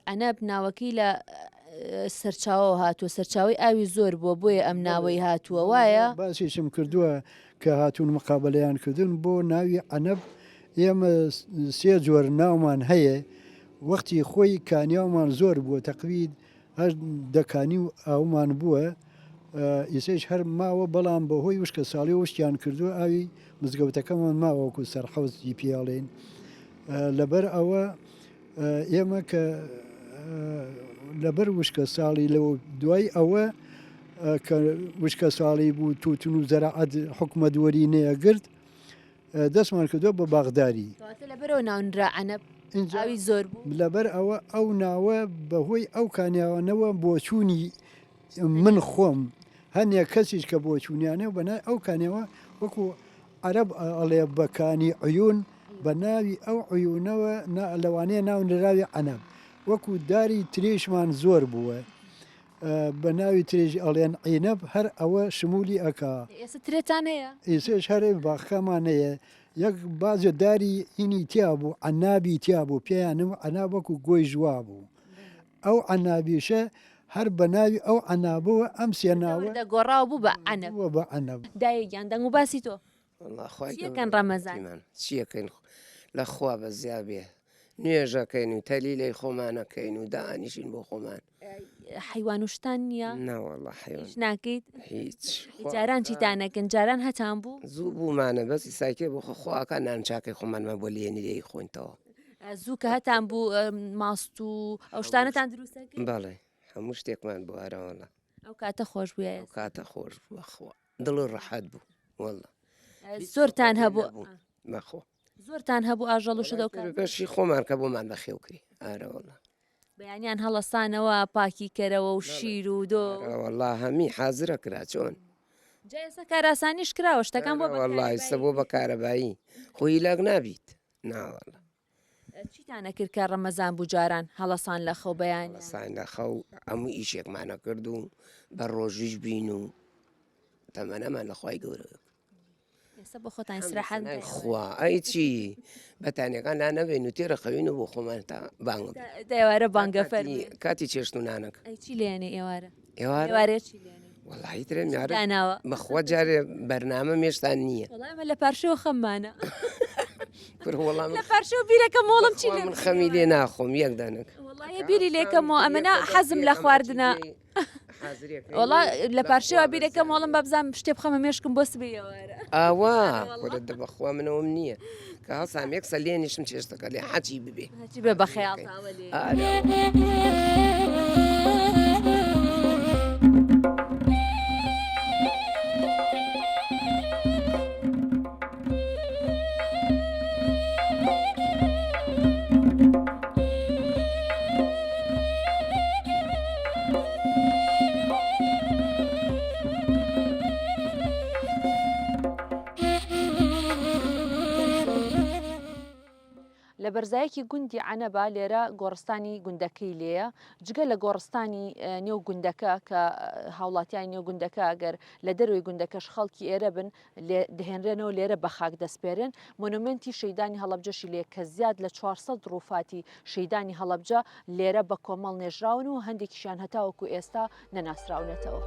عەنەب ناوەکەی لە سەرچاوە هاتووە سەرچاوی ئاوی زۆر بووە بۆیە ئەم ناوەی هاتووە وایە باسیشم کردووە کە هاتوون مقابلەیان کردن بۆ ناوی عەنەب ئێمە سێ جۆر ناومان هەیە وەختی خۆی کانیاومان زۆر بووە تەقوید هەر دەکانی و ئاومان بووە ئیسەیش هەر ماوە بەڵام بەهۆی وشکە ساڵی وشتیان کردووە ئاوی مزگەوتەکەمان ماوەکو سەرحەوزی پیاڵێن لەبەر ئەوە ئێمە کە لەبەر وشکە ساڵی لەوە دوای ئەوە کە وشکە ساڵی بوو تووتن و زەراعەت حکومەت وەری نەیەگرت دەستمان کردووە بە باغداری کەواتە لەبەرەوە ناونرا عنەب اینجا ئاوی زۆر بوو لەبەر ئەوە ئەو ناوە بەهۆی ئەو کانیاوانەوە بۆچوونی من خۆم هەنێک کەسیش کە بۆچوونیانە بەنای ئەو کانیەوە وەکو عەرەب ئەڵێ بەکانی عیون بە ناوی ئەو عیونەوە لەوانەیە ناونراوی عنەب وەکو داری ترێشمان زۆر بووە بە ناوی ترێژی ئەڵێن عینەب هەر ئەوە شمولی ئەکا ئێستا ترێتان هەیە ئێسش هەرێ باخەمانەیە یەک بازە داری هینی تیا بوو عەنابی تیا بوو پێیانم عەناب وەکو گۆی ژوا بوو ئەو عەنابیشە هەر بە ناوی ئەو عەنابەوە ئەم سێ ناوە گۆڕاوە بوو بە عنەب بە عەنەب دایەکیان دەنگ و باسی تۆ چیەکەن ڕەمەزان چیەکەین لە خوا بە زیابێ نوێژەکەین و تەلیلەی خۆمانەکەین و دانیشین بۆ خۆمان حیوان و شتان نییە ناوەڵە حیوان هیچ ناکەیت هیچ جاران چیتانەکەن جاران هەتان بوو زوو بوومانە بەسی سایکێ بۆ خۆخواکە نانچاکەی خۆمانمە بۆ لێنی لێی خۆینتەوە زوو کە هەتان بوو ماست و ئەو شتانەتان دروستەکەن بەڵێ هەموو شتێکمان بۆ هەرەوەڵە ئەو کاتە خۆش بووە ئەو کاتە خۆش بەخوا دڵ ڕەحەت بوو وەڵە زۆرتان هەبوو بەخۆ زۆرتان هەبوو ئاژەڵ و شەدەوکە بەشی خۆمان کە بۆمان بەخێوکری ئارەوەڵە بەیانیان هەڵەسانەوە پاکی کەرەوە و شیر و دۆ وەڵا هەمی حازرە کرا چۆن جا ئێستا کاراسانیش کراوە شتەکان بۆ وەڵایسە بۆ بە کارەبایی خۆی لاگ نابیت ناوەڵە چیتانە کرد کە ڕەمەزان بوو جاران هەڵەسان لە خەو بەیان ساین لە خەو هەموو ئیشێکمانە کرد و بە ڕۆژیش بین و تەمەنەمان لە خی گەورە ئێستا بۆ خۆتان ئیسراحەت خوا ئەی چی بەتانیەکان لا نەبێن و تێرە خەوین و بۆ خۆمان تا بانگ دەوارە بانگە فەرمی کاتی چێشت و نانەکە ئەی چی لێنێ ئێوارە ئێوارە چی لێنێ وەڵی ترێ میارە داناوە بەخوا جارێ بەرنامە مێشتان نییە وەڵامە لە پارشەوە خەممانە وەڵام لە پارشەوە بیرەکە مۆڵم چی لێ من خەمی لێ ناخۆم یەک دانەکە وڵایە بیری لێکەمەوە ئەمەنا حەزم لە خواردنە وڵا لە پارشەوە بیرەکە مۆڵم بەبزانام شتێ بخەمە مێشکم بۆ سبێ ئێوارە ئاوا وەرە دەبەخوا منەوەم نییە کە هەسامێک سە لێنیشم چێشتەکە لێ حەچی ببێ هەچی بێ بە خەیاڵتاوە لێ لە بەرزایەکی گوندی عنەبە لێرە گۆڕستانی گوندەکەی لێیە جگە لە گۆڕستانی نێو گوندەکە کە هاوڵاتیان نێو گوندەکە ئەگەر لە دەروی گوندەکەش خەڵکی ئێرە بن دەهێنرێنەوە لێرە بە خاک دەسپێرن مۆنومنتی شەیدانی هەڵەبجەشی لێ کە زیاد لە 400 ڕووفاتی شەیدانی هەڵەبجە لێرە بە کۆمەڵ نێژراون و هەندێکیشیان هەتاوەکو ئێستا نەناسراونەتەوە.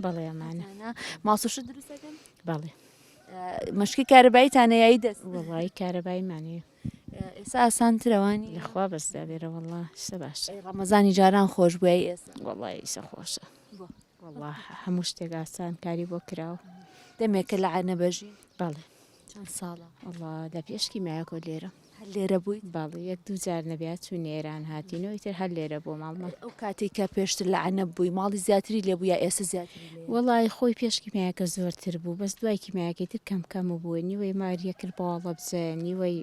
بەڵێ ئەمانە ماسوش دروستەکەن بەڵێ مشکی کارەباییتانە یایی دەست وڵی کارەبایمانێ ئێستا ئاسانترەوانی لەخوا بەسدا بێرە وڵا شتە باش ڕەمەزانی جاران خۆش بووە ئێستا وڵی ئیسە خۆشە وڵا هەموو شتێک ئاسان کاری بۆ کراوە دەمێکە لە عەنەبەژی بەڵێ چەند ساڵە وڵا لە پێشکی مایەکۆ لێرە هەر لێرە بوویت باڵی یەک دوو جار نەبیات چوو نێران هاتینەوەی تر هەر لێرە بۆ ماڵمە ئەو کاتێک کە پێشتر لە عەنەب بووی ماڵی زیاتری لێ بووە ئێستا زیاتری وڵی خۆی پێشکی مایەکە زۆرتر بوو بەس دوایکی مایەکەی تر کەم کەم بووە نیوەی ماریە کرد بەواڵە بجە نیوەی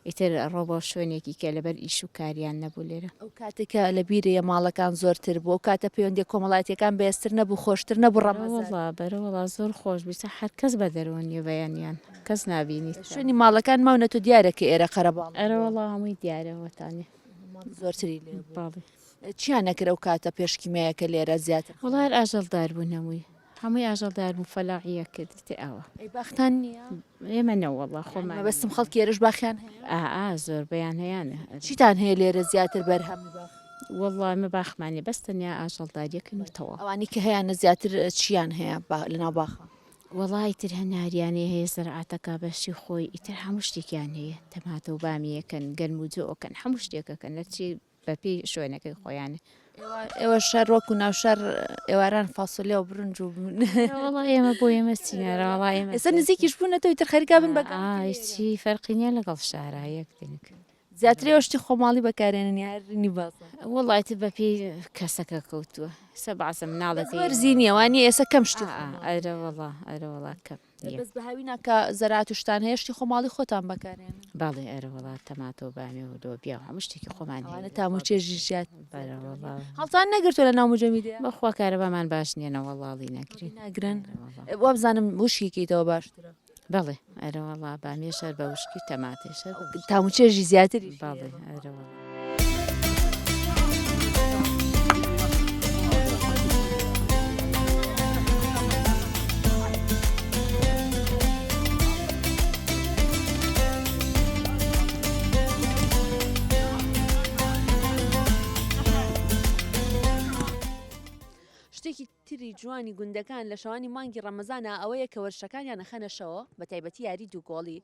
ئیتر ڕۆبە شوێنێکی کە لەبەر ئیش و کاریان نەبوو لێرە ئەو کاتێکە لە بیرەیە ماڵەکان زۆرتر بوو ئەو کاتە پەیوەندی کۆمەڵایەتیەکان بەێستر نەبوو خۆشتر نەبوو ڕەمەزان بەرەوەڵا زۆر خۆش بیسە هەر کەس بە دەرەوە نیە بەیانیان کەس نبینیت شوێنی ماڵەکان ماونە تو دیارەکە ئێرە قەرەباڵ ئەرەوەڵا هەمووی دیارەوەتانێ زۆرتری لێ باڵێ چیان نەکرە ئەو کاتە پێشکی مەیەکە لێرە زیاتر وڵار ئاژەڵدار بوو نەمووی هەمووی ئاژەڵدار بوو فەلاحیە کردی ئەوە ئەی باختان نییە ئێمە نەوەڵا خۆمان بەستم خەڵکی ێرەش باخیان زۆر بەیان هەیەە چیتان هەیە لێرە زیاتر بەرهەم والله ئەمە باخمانێ بەس تەنیا ئاژەڵداریەکەن و تەواو. ئەوانی کە هەیەە زیاتر چیان هەیە لەناو باخە؟ وڵی تر هەناریانێ هەیە زەرعاتەکە بەشی خۆی ئیتر هەموو شتێکیان هەیە تەماتە و بامیەکەن گەرم و جۆکەن هەموو شتێکەکەن نەچی بەپی شوێنەکەی خۆیانە. ئێوە شەر وەکو ناوشار ئێواران فاسۆلێ و برنج و وڵی ئێمە بۆ ئێمە چینەرەوەڵ ئێمە ئێستا نزیکیش بوونەتەوە تر خەریکا بن بەکە چی فەرقینە لەگەڵ شارە یەک دنک. زیاترەوە شتی خۆماڵی بەکارێنن یارنی بازە وڵایتە بەپی کەسەکە کەوتووە سە بەعسە مناڵەکە وەرزینیەوانی ئێستا کەم شتی ئەرەوەڵا کەم بەس بەهاوی ناکە زەرات و شتان هەیە شتی خۆماڵی خۆتان بەکارێن باڵێ ئەرەوەڵا تەماتۆ بامی و لۆبیا و هەموو شتێکی خۆمانە تاموچێژی ژات بەرەوەڵا هەڵتان نەگرتووە لە ناومجەمیدە بەخوا کارەبامان باش نییەنە وەڵاڵی نەگرین ناگرن وە بزانم وشیکیتەوە باشترە بەڵێ ئەرەوەڵا بامێشەر بە وشکی تەماتێشەر تاموچێژی زیاتری باڵێ ئەرەوەڵا. شتێکی تری جوانی گوندەکان لە شەوانی مانگی ڕەمەزانە ئەوەیە کە وەرشەکانیان نەخەنەشەوە بە تایبەتی یاری دووگۆڵی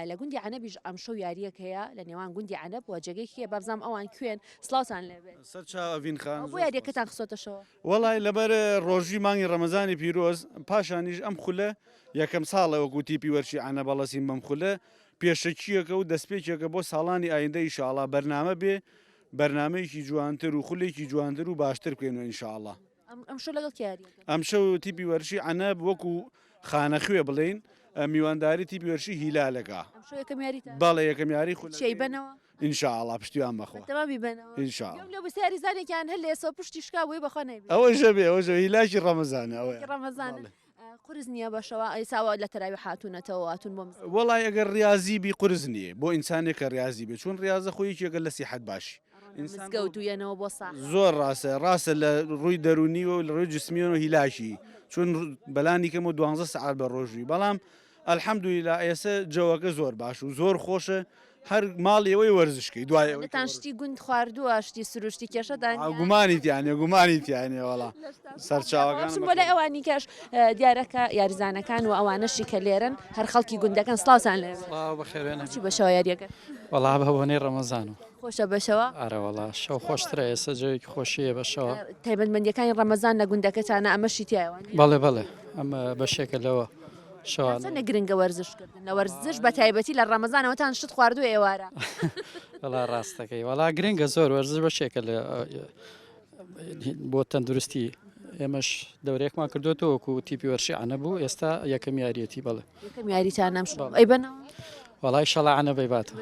لە گوندی عەنەبیش ئەمشەو یاریەک هەیە لە نێوان گوندی عەنەب و جێگەیەکیە بابزام ئەوان کوێن سڵاوتان لێبێت سەرچاوین خان بۆ یاریەکەتان خسۆتەشەوە وەڵای لەبەر ڕۆژی مانگی ڕەمەزانی پیرۆز پاشانیش ئەم خولە یەکەم ساڵە وەکو تیپی وەرشی عەنە بەڵەسیم بەم خولە پێشەکیەکە و دەستپێکێکە بۆ ساڵانی ئایندە ئینشاءڵڵا بەرنامە بێ بەرنمەیەکی جوانتر و خولێکی جوانتر و باشتر بکەینەوە ئینشاءڵڵا. ئەمشە لەگەڵ یاری ئەم شەو تیپی وەرشی عەنە وەکو خانەخوێ بڵین میوانداری تیپی وەرشی هیلالەکە بەڵێ یەکەم یاری بنەوە ئینشاءڵڵا پشتیوان بەخۆ تەواوی بنەوە ئینشاءڵڵا لە بەسیاریزانێکیان هەر لێسەوە پشتی شکاوی بەخۆ نەبێت ئەوە ژەبێ ئەوە هیلاشی ڕەمەزانە ئەوە ڕەمەزان قرس نییە بەشەوە ئەیساوە لە تەراوی هاتوونەتەوە هاتون بۆ وەڵای ئەگەر ریاضی بی قرس نییە بۆ ئینسانێکە ریاضی بێت چون ریاضە خۆیەکی ئەگەر لە سیحەت باشی گەوتویەنەوە بۆ سا زۆر ڕاستە لە ڕووی دەرونی و لە ڕووی جسمیەوە هیلاشی چون بەلانی کەم و 12 سعات بە ڕۆژوی بەڵام ئەلحەمدولیلا ئێستا جەوەکە زۆر باش و زۆر خۆشە هەر ماڵیەوەی وەرزشکەی دوایتان شتی گوند خواردووە شتی سروشتی کێشەدان گومانیتیانێ وڵا سەرچاوەکان بۆ لە ئەوانی کەش دیارەکە یاریزانەکان و ئەوانەشی کە لێرن هەر خەڵکی گوندەکان سڵاوتان لێ بەخێرێنە بەشەوە یاریەکە وەڵا بە بۆنەی ڕەمەزان و خۆشە بەشەوە ئارەوەڵا شەو خۆشترە ئێستا جەوێکی خۆشیە بەشەوە تایبەتمەندیەکانی ڕەمەزان لە گوندەکەتانە ئەمەشی تایوان بەڵێ ئەمە بەشێکە لەوە شەوانە گرنگە وەرزشکردن لە وەرزش بە تایبەتی لە ڕەمەزانەوەتان شت خواردو ئێوارە وەڵا ڕاستەکەی وەڵا گرنگە زۆر وەرزش بەشێکە لە بۆ تەندروستی ئێمەش دەورێکمان کردوێتەوە وەکو تیپی وەرشی عەنە بوو ئێستا یەکەم یاریەتی بەڵێ یەکەم یاریتان نەم ئەی بنەوە وەڵای شەڵا عەنە بەیباتە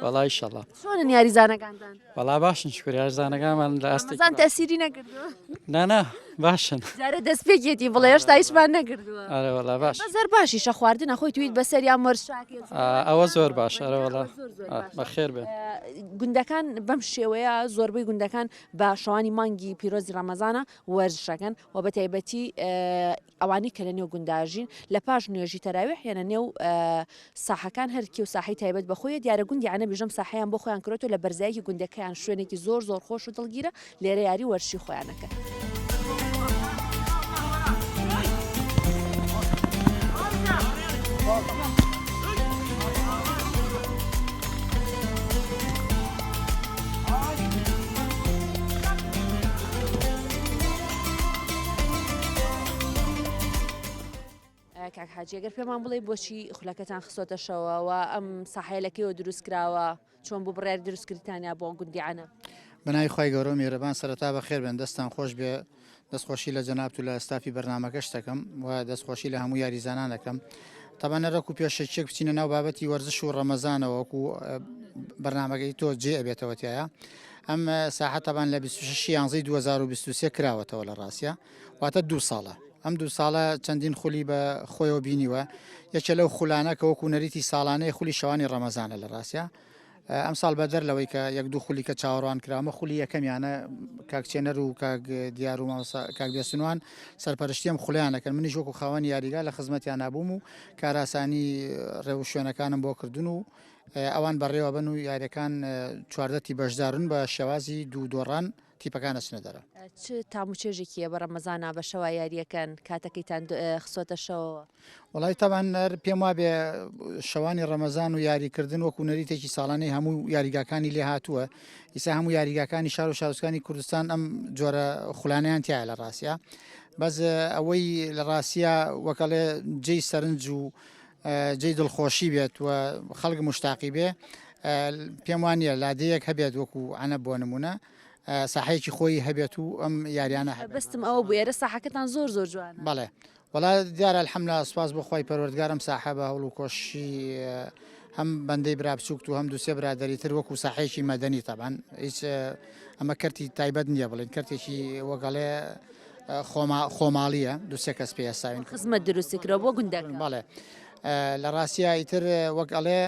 وەڵای شەڵا چۆنن یاریزانەکانتان وەڵا باشن شکر یاریزانەکانمان لە ئەستان تەسیری نەکردووە نانا باشن جارە دەستپێکێتی بڵێ هێشتا هیچمان نەکردووە ئارەوەڵا باش زەر باشی شە خواردنە خۆی تویت بەسەریان مەرشاکێت ئەوە زۆر باش ئەرەوەڵا بەخێر بێ گوندەکان بەم شێوەیە زۆربەی گوندەکان بە شەوانی مانگی پیرۆزی ڕەمەزانە وەرزشەکەن و بە تایبەتی ئەوانی کە لە نێو گونداژین لە پاش نوێژی تەراویح یانە نێو ساحەکان هەرکی و ساحی تایبەت بەخۆیە دیارە گوندی عەنە بێژەم ساحەیان بۆ خۆیان کردوێتەوە لە بەرزایەکی گوندەکەیان شوێنێکی زۆر خۆش و دڵگیرە لێرە یاری وەرشی خۆیانەکە. کاک حاجی ئەگەر پێمان بڵێ بۆچی خولەکەتان خسۆتەشەوە و ئەم ساحەیە لەکەیەوە دروست کراوە چۆن بۆ بڕیار دروستکردیانیا بۆ گوندی عەنە بەناوی خی گەورە میێرەبان سەرەتا بەخێر بێن دەستان خۆش بێ دەستخۆشی لە جەنابەت و لە ئەستافی بەرنامەکەش دەکەم و دەستخۆشی لە هەموو یاریزانان دەکەم تەبانە ڕێک و پێشەکێک بچینە ناو بابەتی وەرزش و ڕەمەزانەوە وەکو بەرنامەکەی تۆ جێ ئەبێتەوە تایە ئەم ساحە تەبان لە 26 یانزەی 2023 کراوەتەوە لە ڕاستە واتە 2 ساڵە ئەم 2 ساڵە چەندین خولی بە خۆیەوە بینیوە یەکێ لەو خولانە کە وەکو نەریتی ساڵانەی خولی شەوانی ڕەمەزانە لە ڕاستە ئەم ساڵ بەدەر لەوەی کە یەک دوو خولی کە چاوەڕوان کرامە خولی یەکەمیانە کاکچێنەر و کاک دیار و کاک بێسنوان سەرپەرشتیم خولیانەکەن منیش وەکو خاوەنی یاریگا لە خزمەتیان نبووم و کاراسانی ڕێو شوێنەکانم بۆ کردن و ئەوان بەڕێوە بن و یاریەکان چواردەتی بەشدارن بە شێوازی دوو دۆڕان تیپەکان ئەچنە دەرە. چ تاموچێژێکیە بە ڕەمەزانە بە شەوە یاریەکان کاتەکەیتان خسۆتە شەوەوە؟ وڵی تاوان پێم وابێ شەوانی ڕەمەزان و یاریکردن وەکو نەریتێکی ساڵانەی هەموو یاریگاکانی لێ هاتووە. ئیسا هەموو یاریگاکانی شار و شارستانی کوردستان ئەم جۆرە خولانیان تایە لە ڕاستە. بەس ئەوەی لە ڕاستە وەکەڵێ جێی سەرنج و جێی دڵخۆشی بێت و خەڵک مشتاقی بێ پێم وانە لادەیەک هەبێت وەکو ئەنە بۆ نمونە ساحەیەکی خۆی هەبێت و ئەم یاریانە بەستم ئەوە بوو ئێرە ساحەکەتان زۆر زۆر جوان. بەڵێ وڵا دیارە الحەملا سوپاس بخوای پەروەردگارم ساحە بە هەوڵ و کۆشی هەم بەندەی برابچووکت و هەم دووسێ برادەریتر وەکو ساحەیەکی مەدەنی تەبان هیچ ئەمە کەرتی تایبەت نییە بڵێن کەرتێکی وەگەڵێ خۆماڵیە دووسێ کەس پێ ئێساوین خزمەت دروستیکرەوە بۆ گوندەکان. بەڵێ لە ڕاستیە ئیتر وەگەڵێ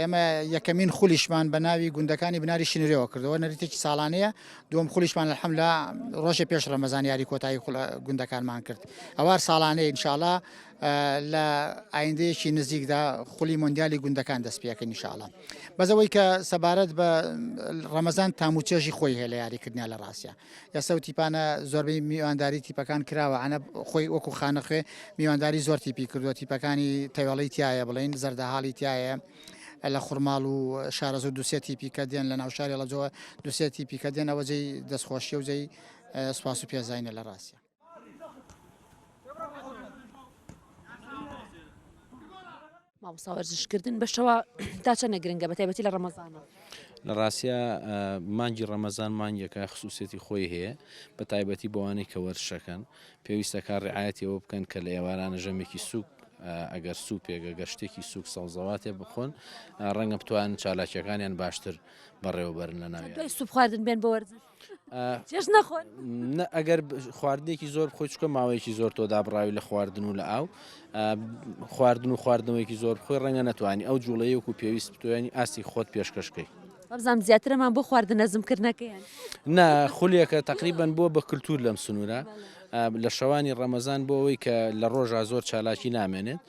ئێمە یەکەمین خولیشمان بە ناوی گوندەکانی بناری شنرەوە کردەوە نەریتێکی ساڵانەیە دووەم خولیشمان الحەمدوللا ڕۆژێ پێش ڕەمەزان یاری کۆتایی گوندەکانمان کرد ئەوار ساڵانەیە ئینشاءڵڵا لە ئایندەیەکی نزیکدا خولی مۆندیالی گوندەکان دەست پێکەن ئینشاءڵڵا. بەزەوەی کە سەبارەت بە ڕەمەزان تاموچێژی خۆی هەیە لە یاریکردنیا لە ڕاستە یاسە و تیپانە زۆربەی میوانداری تیپەکان کراوە ئەنە خۆی وەکو خانەخوێ میوانداری زۆر تیپی کردووە تیپەکانی تەواڵی تایە بڵین زەردەهاڵی تایە لە خوڕماڵ و شارەزۆ دووسێ تیپیکە دێن لە ناوشاری لەجۆوە دووسێ تیپیکە دێن ئەوە جێی دەستخۆشیە و جێی سوپاس و پێزاینە لە ڕاستە. مامۆستا وەرزشکردن بەشەوە تا چەندە گرنگە بە تایبەتی لە ڕەمەزانە؟ لە ڕاستە مانگی ڕەمەزان مانگێکە خصوصێتی خۆی هەیە بە تایبەتی بۆوانەی کە وەرشەکەن پێویستەکان ڕعایەتی ئەوە بکەن کە لە ئێوارانە ژەمێکی سووک ئەگەر سوپێگە گەشتێکی سوک سەوزەواتێ بخۆن ڕەنگە بتوان چالاکیەکانیان باشتر بەڕێوەبەرن لە ناوی دوای سوپ خواردن بێن بە وەرزش چێژ نەخۆن ئەگەر خواردنێکی زۆر بخۆی چکە ماوەیەکی زۆر تۆ دابڕاوی لە خواردن و لە ئاو خواردن و خواردنەوەیکی زۆر بخۆی ڕەنگە نەتوانی ئەو جوڵەیەکو پێویست بتوانانی ئاستی خۆت پێشکەشکەی بەبزانام زیاترەمان بۆ خواردن نەزمکردنەکەیان نا خولیەکە تقریبان بۆ بە کللتور لەم سنوورە لە شەوانی ڕەمەزان بۆ ئەوەی کە لە ڕۆژە زۆر چالاکی نامێنێت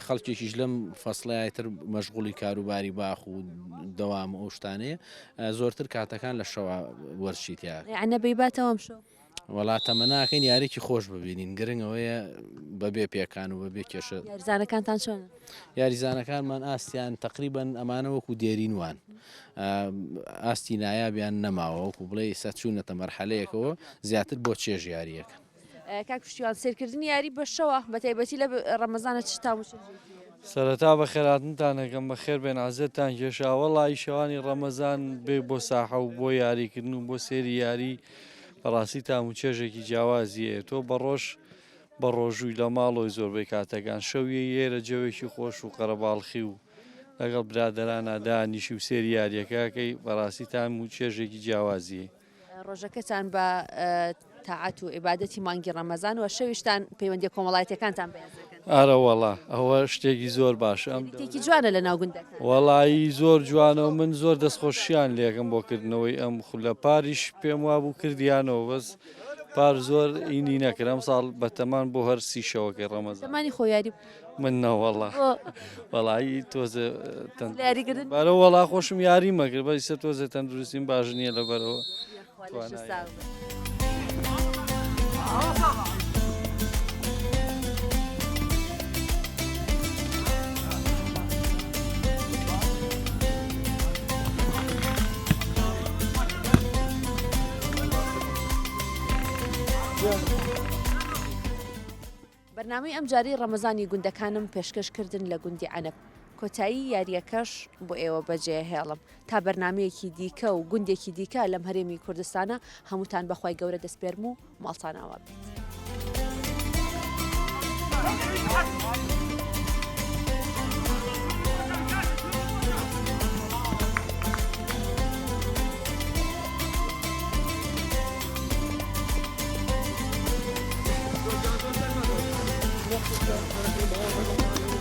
خەڵکێکیش لەم فەسڵایتر مەشغوڵی کاروباری باخ و دەوام ئەو شتانەیە زۆرتر کاتەکان لە شەوە وەرشیتیا یعنە بەیباتەوەم شۆ وڵاتەمە ناکەین یاریکی خۆش ببینین گرنگەوەیە بەبێ پێکان و بەبێ کێشە یاریزانەکانتان چۆن؟ یاریزانەکانمان ئاستیان تقریبان ئەمانە وەکو دێرینوان ئاستی نایابیان نەماوە وەکو بڵێ ئێستا چوونەتە مەرحەلەیەکەوە زیاتر بۆ چێژ یاریەکە. کاک پشتیوان سێرکردنی یاری بە شەوە بە تایبەتی لە ڕەمەزانە چ تاموچێژێکی سەرەتا بە خێراتنتان ئەەکەم بە خێر بێن ئازێتان کێشا وەڵی شەوانی ڕەمەزان بێ بۆ ساحە و بۆ یاریکردن و بۆ سێری یاری بەڕاستی تاموچێژێکی جیاوازیە تۆ بە ڕۆژووی لە ماڵۆی زۆربەی کاتەکان شەویە ئێرە جەوێکی خۆش و قەرەباڵخی و لەگەڵ برادەرانە دانیشی و سێری یاریەکەکەی بەڕاستی تاموچێژێکی جیاوازیە. ڕۆژەکەتان بە تاعات و عیبادەتی مانگی ڕەمەزان و شەویشتان پەیوەندی کۆمەڵایەتەکانتان بەیانەکەن. ئارەوەڵا ئەوە شتێکی زۆر باشە تێکی جوانە لە ناو گوندەکان. وەڵایی زۆر جوانە و من زۆر دەستخۆشیان لێکم بۆکردنەوەی ئەم لە پاریش پێم وابوو کردیانەوە بەس پار زۆر ئینی نەکرم ساڵ بەتەمان بۆ هەر سی شەوەکەی ڕەمەزان. زمانی خۆیاری من نەوەڵا وەڵایی تۆزە یاریکردن بەرە وەڵا خۆشم یاری مەکرد بەیسە تۆزە تەندروستیم باش نییە لەبەرەوە. بەرنامەی ئەمجاری ڕەمەزانی گوندەکانم پێشکەشکردن لە گوندی عەنەب کۆتایی یاریەکەش بۆ ئێوە بەجێ هێڵم تا بەرنمەیەکی دیکە و گوندێکی دیکە لەم هەرێمی کوردستانە هەمووتان بەخوای گەورە دەستپێرم و ماڵتان ئاوا بێت. Thank you.